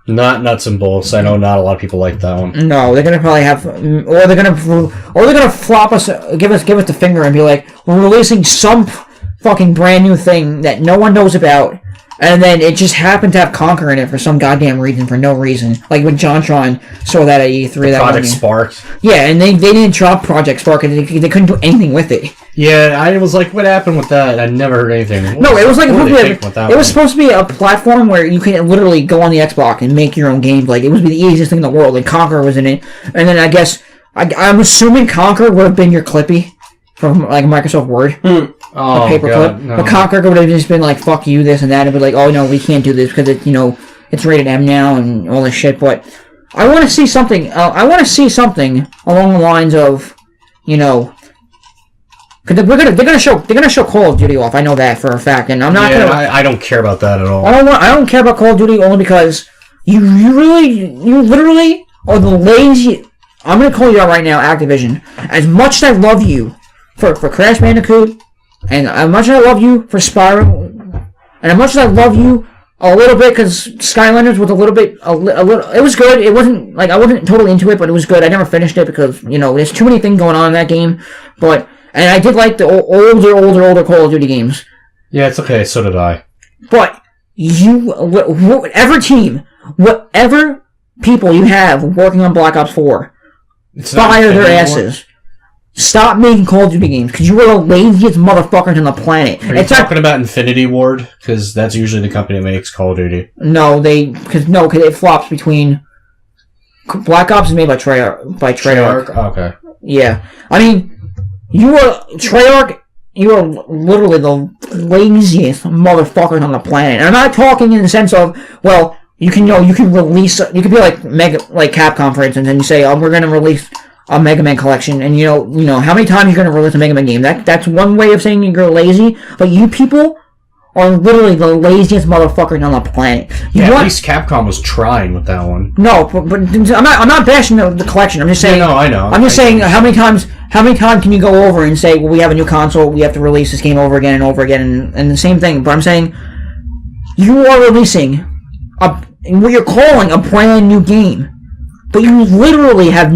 Not nuts and bolts. I know not a lot of people like that one. No, they're going to probably have... Or they're going to flop us... Give us the finger and be like, we're releasing some... fucking brand new thing that no one knows about, and then it just happened to have Conquer in it for some goddamn reason, for no reason. Like when JonTron saw that at E3. Project Spark. Yeah, and they didn't drop Project Spark, and they couldn't do anything with it. Yeah, I was like, what happened with that? I never heard anything. No, it was like it was supposed to be a platform where you can literally go on the Xbox and make your own games. Like, it would be the easiest thing in the world, and Conquer was in it. And then I guess, I'm assuming Conquer would have been your Clippy from like Microsoft Word. Oh, paperclip. No. But Conquer would have just been like, fuck you, this and that, and be like, oh no, we can't do this because it's rated M now and all this shit. But I want to see something. I want to see something along the lines of, because they're gonna show Call of Duty off. I know that for a fact, and I'm not. Yeah, I don't care about that at all. I don't care about Call of Duty only because you literally are the lazy. I'm gonna call you out right now, Activision. As much as I love you for Crash Bandicoot. And as much as I love you for Spyro, and as much as I love you a little bit because Skylanders was a little. It was good. It wasn't like I wasn't totally into it, but it was good. I never finished it because there's too many things going on in that game. And I did like the older Call of Duty games. Yeah, it's okay. So did I. But whatever people you have working on Black Ops 4, fire their asses. Stop making Call of Duty games, because you are the laziest motherfuckers on the planet. Are you talking about Infinity Ward? Because that's usually the company that makes Call of Duty. No, because it flops between... Black Ops is made by Treyarch. Oh, okay. Yeah. I mean, Treyarch, you are literally the laziest motherfuckers on the planet. And I'm not talking in the sense of, well, you can release... You can be like Capcom, for instance, and you say, we're going to release... a Mega Man collection, and how many times you're going to release a Mega Man game. That's one way of saying you're lazy, but you people are literally the laziest motherfuckers on the planet. At least Capcom was trying with that one. No, but I'm not bashing the collection. I'm just saying. Yeah, no, I know. I'm just saying how many times can you go over and say, well, we have a new console, we have to release this game over again and over again, and the same thing. But I'm saying you are releasing what you're calling a brand new game, but you literally have.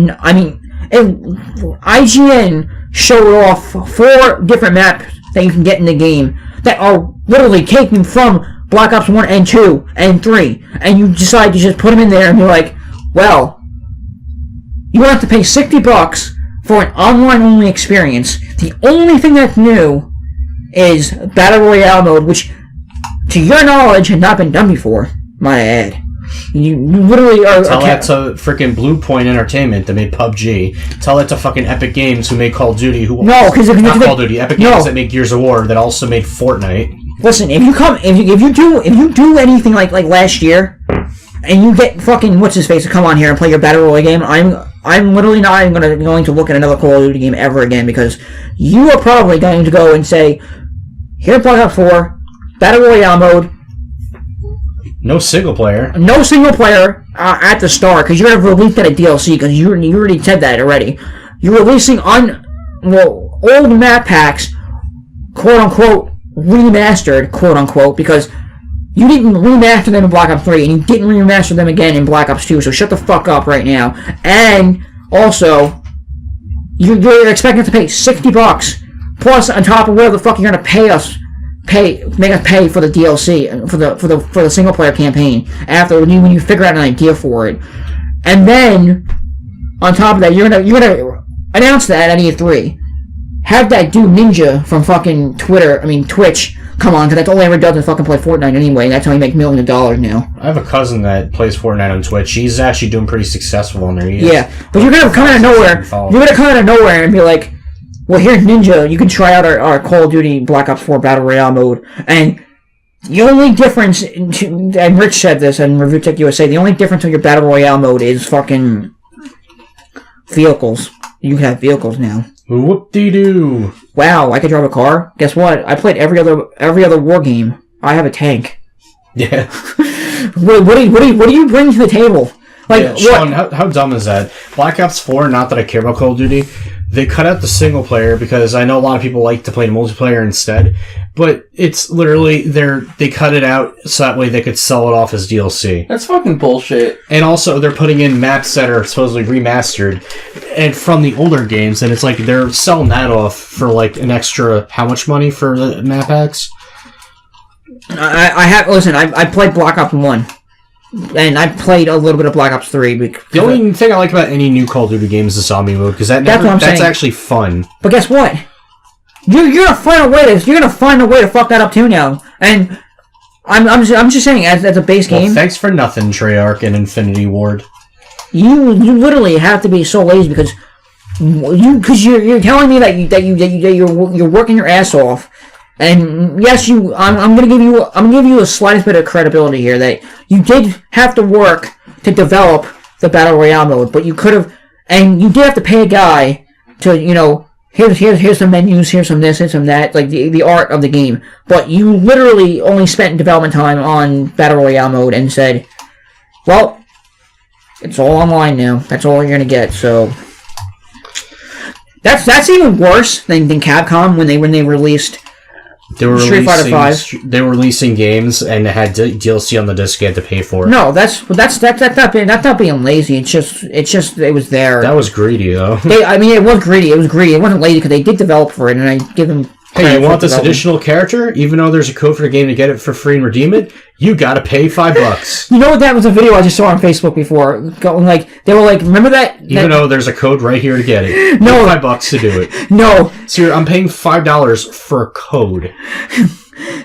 IGN showed off 4 different maps that you can get in the game that are literally taken from Black Ops 1 and 2 and 3, and you decide to just put them in there, and you're like, well, you have to pay $60 for an online-only experience. The only thing that's new is Battle Royale mode, which, to your knowledge, had not been done before, might I add. You literally are... Tell that to freaking Blue Point Entertainment that made PUBG. Tell that to fucking Epic Games who made Call of Duty. No, because if not Call of Duty. Epic Games that made Gears of War that also made Fortnite. Listen, if you do anything like last year, and you get fucking what's his face to come on here and play your Battle Royale game, I'm literally not even going to look at another Call of Duty game ever again, because you are probably going to go and say, here's Black Ops 4, Battle Royale mode. No single player. No single player at the start, because you're going to release that at DLC, because you already said that already. You're releasing old map packs, quote-unquote, remastered, quote-unquote, because you didn't remaster them in Black Ops 3, and you didn't remaster them again in Black Ops 2, so shut the fuck up right now. And also, you're expecting us to pay $60, plus on top of whatever the fuck you're going to make us pay for the DLC, for the single player campaign, after when you figure out an idea for it. And then, on top of that, you're gonna announce that at E3. Have that dude Ninja from fucking Twitch come on, because that's all he ever does is fucking play Fortnite anyway. That's how he makes millions of dollars now. I have a cousin that plays Fortnite on Twitch. He's actually doing pretty successful on there. Yeah, but you're gonna come out of nowhere. You're gonna come out of nowhere and be like, well, here's Ninja. You can try out our Call of Duty Black Ops 4 Battle Royale mode. And the only difference, and Rich said this in Review Tech USA, the only difference in your Battle Royale mode is fucking vehicles. You can have vehicles now. Whoop-de-doo. Wow, I could drive a car? Guess what? I played every other war game. I have a tank. Yeah. What do you bring to the table? Like, yeah, Sean, how dumb is that? Black Ops 4, not that I care about Call of Duty, they cut out the single player because I know a lot of people like to play multiplayer instead, but it's literally, they cut it out so that way they could sell it off as DLC. That's fucking bullshit. And also, they're putting in maps that are supposedly remastered and from the older games, and it's like they're selling that off for like an extra, how much money for the map packs? I played Black Ops 1. And I played a little bit of Black Ops 3. The only thing I like about any new Call of Duty game is the zombie mode, because that's actually fun. But guess what? You're gonna find a way to fuck that up too now. And I'm just saying, as a base game. Thanks for nothing, Treyarch and Infinity Ward. You literally have to be so lazy because you're telling me that you're working your ass off. And yes, I'm gonna give you a slightest bit of credibility here that you did have to work to develop the Battle Royale mode, but you could have, and you did have to pay a guy to, here's some menus, here's some this, here's some that, like the art of the game. But you literally only spent development time on Battle Royale mode and said, well, it's all online now. That's all you're gonna get. So that's even worse than Capcom when they released. They were Street Fighter 5. They were releasing games and they had DLC on the disc you had to pay for. No, that's not being lazy. It's just it was there. That was greedy though. It was greedy. It was greedy. It wasn't lazy because they did develop for it, and I give them. Hey, you want this additional character? Even though there's a code for the game to get it for free and redeem it, you gotta pay $5. You know what? That was a video I just saw on Facebook before. Going like they were like, remember that? Even though there's a code right here to get it. No, $5 to do it. No. So I'm paying $5 for a code.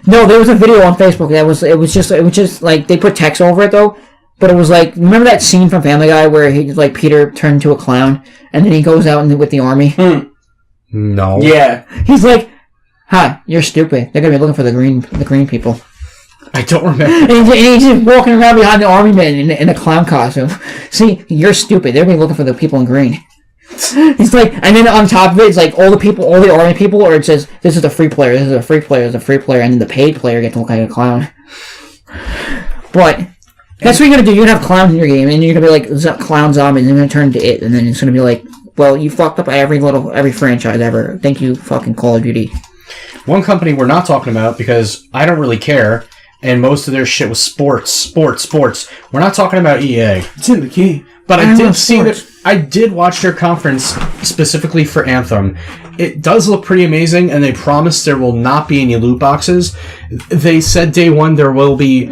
No, there was a video on Facebook that it was just like they put text over it though. But it was like, remember that scene from Family Guy where Peter turned into a clown and then he goes out with the army? No. Yeah. He's like, "Hi, you're stupid. They're gonna be looking for the green people." I don't remember. And he's just walking around behind the army man in a clown costume. See, you're stupid. They're gonna be looking for the people in green. He's like, and then on top of it, it's like all the army people, or it says, "This is a free player. This is a free player. This is a free player," and then the paid player gets to look like a clown. But that's what you're gonna do. You're gonna have clowns in your game, and you're gonna be like clown zombies, and you're gonna turn into it, and then it's gonna be like, well, you fucked up every franchise ever. Thank you, fucking Call of Duty. One company we're not talking about because I don't really care, and most of their shit was sports. We're not talking about EA. It's in the key. But I did see that. I did watch their conference specifically for Anthem. It does look pretty amazing, and they promised there will not be any loot boxes. They said day one there will be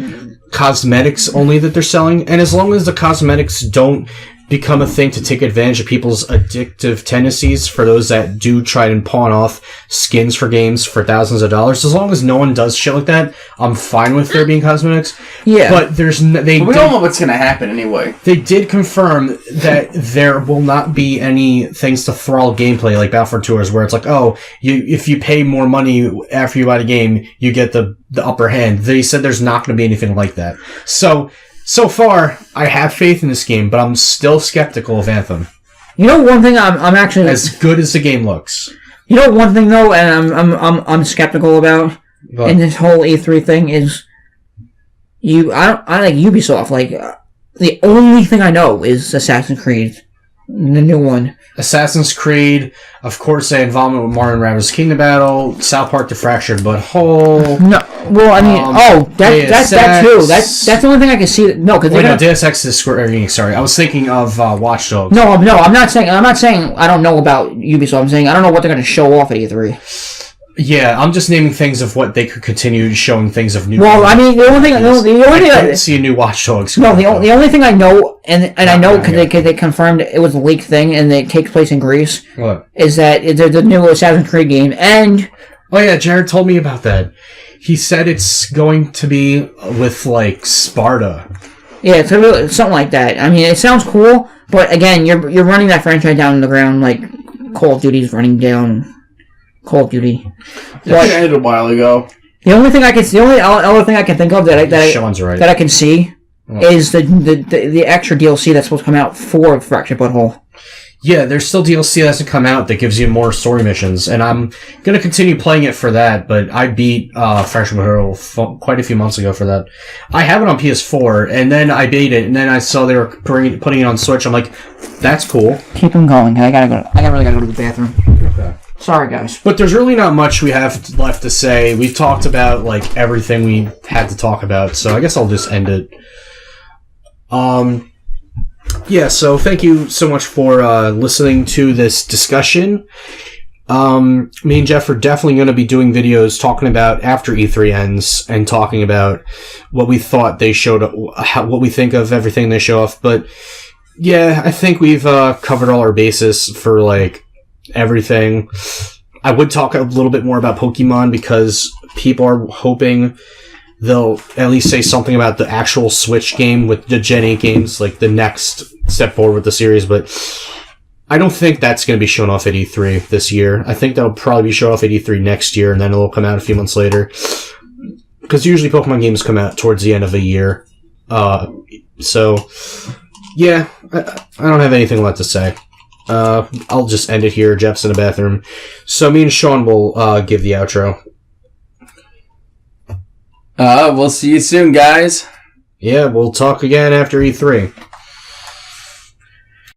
cosmetics only that they're selling, and as long as the cosmetics don't become a thing to take advantage of people's addictive tendencies for those that do try and pawn off skins for games for thousands of dollars. As long as no one does shit like that, I'm fine with there being cosmetics. Yeah. But we don't know what's going to happen anyway. They did confirm that there will not be any things to thrall gameplay like Battlefront Tours where it's like, oh, if you pay more money after you buy the game, you get the upper hand. They said there's not going to be anything like that. So far, I have faith in this game, but I'm still skeptical of Anthem. You know, one thing I'm actually as good as the game looks. You know, one thing though, and I'm skeptical about in this whole E3 thing is I like Ubisoft. Like the only thing I know is Assassin's Creed, the new one. Assassin's Creed, of course, they involvement with Mario and Rabbids Kingdom Battle, South Park: The Fractured Butthole. No, well, I mean, that's that too. That's the only thing I can see. No, because Deus Ex is Square Enix. Sorry, I was thinking of Watch Dogs. No, I'm not saying I don't know about Ubisoft. I'm saying I don't know what they're going to show off at E3. Yeah, I'm just naming things of what they could continue showing things of new. Well, I mean, the only thing I didn't see a new Watch Dogs. No, the only thing I know, and I know because they confirmed it was a leaked thing and it takes place in Greece. What is that? The new Assassin's Creed game, and oh yeah, Jared told me about that. He said it's going to be with like Sparta. Yeah, it's something like that. I mean, it sounds cool, but again, you're running that franchise down to the ground like Call of Duty's running down Call of Duty. It ended a while ago. The only other thing I can think of that I can see is the extra DLC that's supposed to come out for Fractured Butthole. Yeah, there's still DLC that hasn't come out that gives you more story missions, and I'm going to continue playing it for that, but I beat Fractured Butthole quite a few months ago for that. I have it on PS4, and then I beat it, and then I saw they were putting it on Switch. I'm like, that's cool. Keep them going. I really gotta go to the bathroom. Okay. Sorry, guys. But there's really not much we have left to say. We've talked about, like, everything we had to talk about, so I guess I'll just end it. Yeah, so thank you so much for listening to this discussion. Me and Jeff are definitely going to be doing videos talking about after E3 ends and talking about what we thought they showed, what we think of everything they show off. But, yeah, I think we've covered all our bases for, like, everything. I would talk a little bit more about Pokemon because people are hoping they'll at least say something about the actual Switch game with the Gen 8 games, like the next step forward with the series, but I don't think that's going to be shown off at E3 this year. I think that'll probably be shown off at E3 next year, and then it'll come out a few months later. Because usually Pokemon games come out towards the end of a year. So, yeah, I don't have anything left to say. I'll just end it here. Jeff's in the bathroom. So me and Sean will give the outro. We'll see you soon, guys. Yeah, we'll talk again after E3.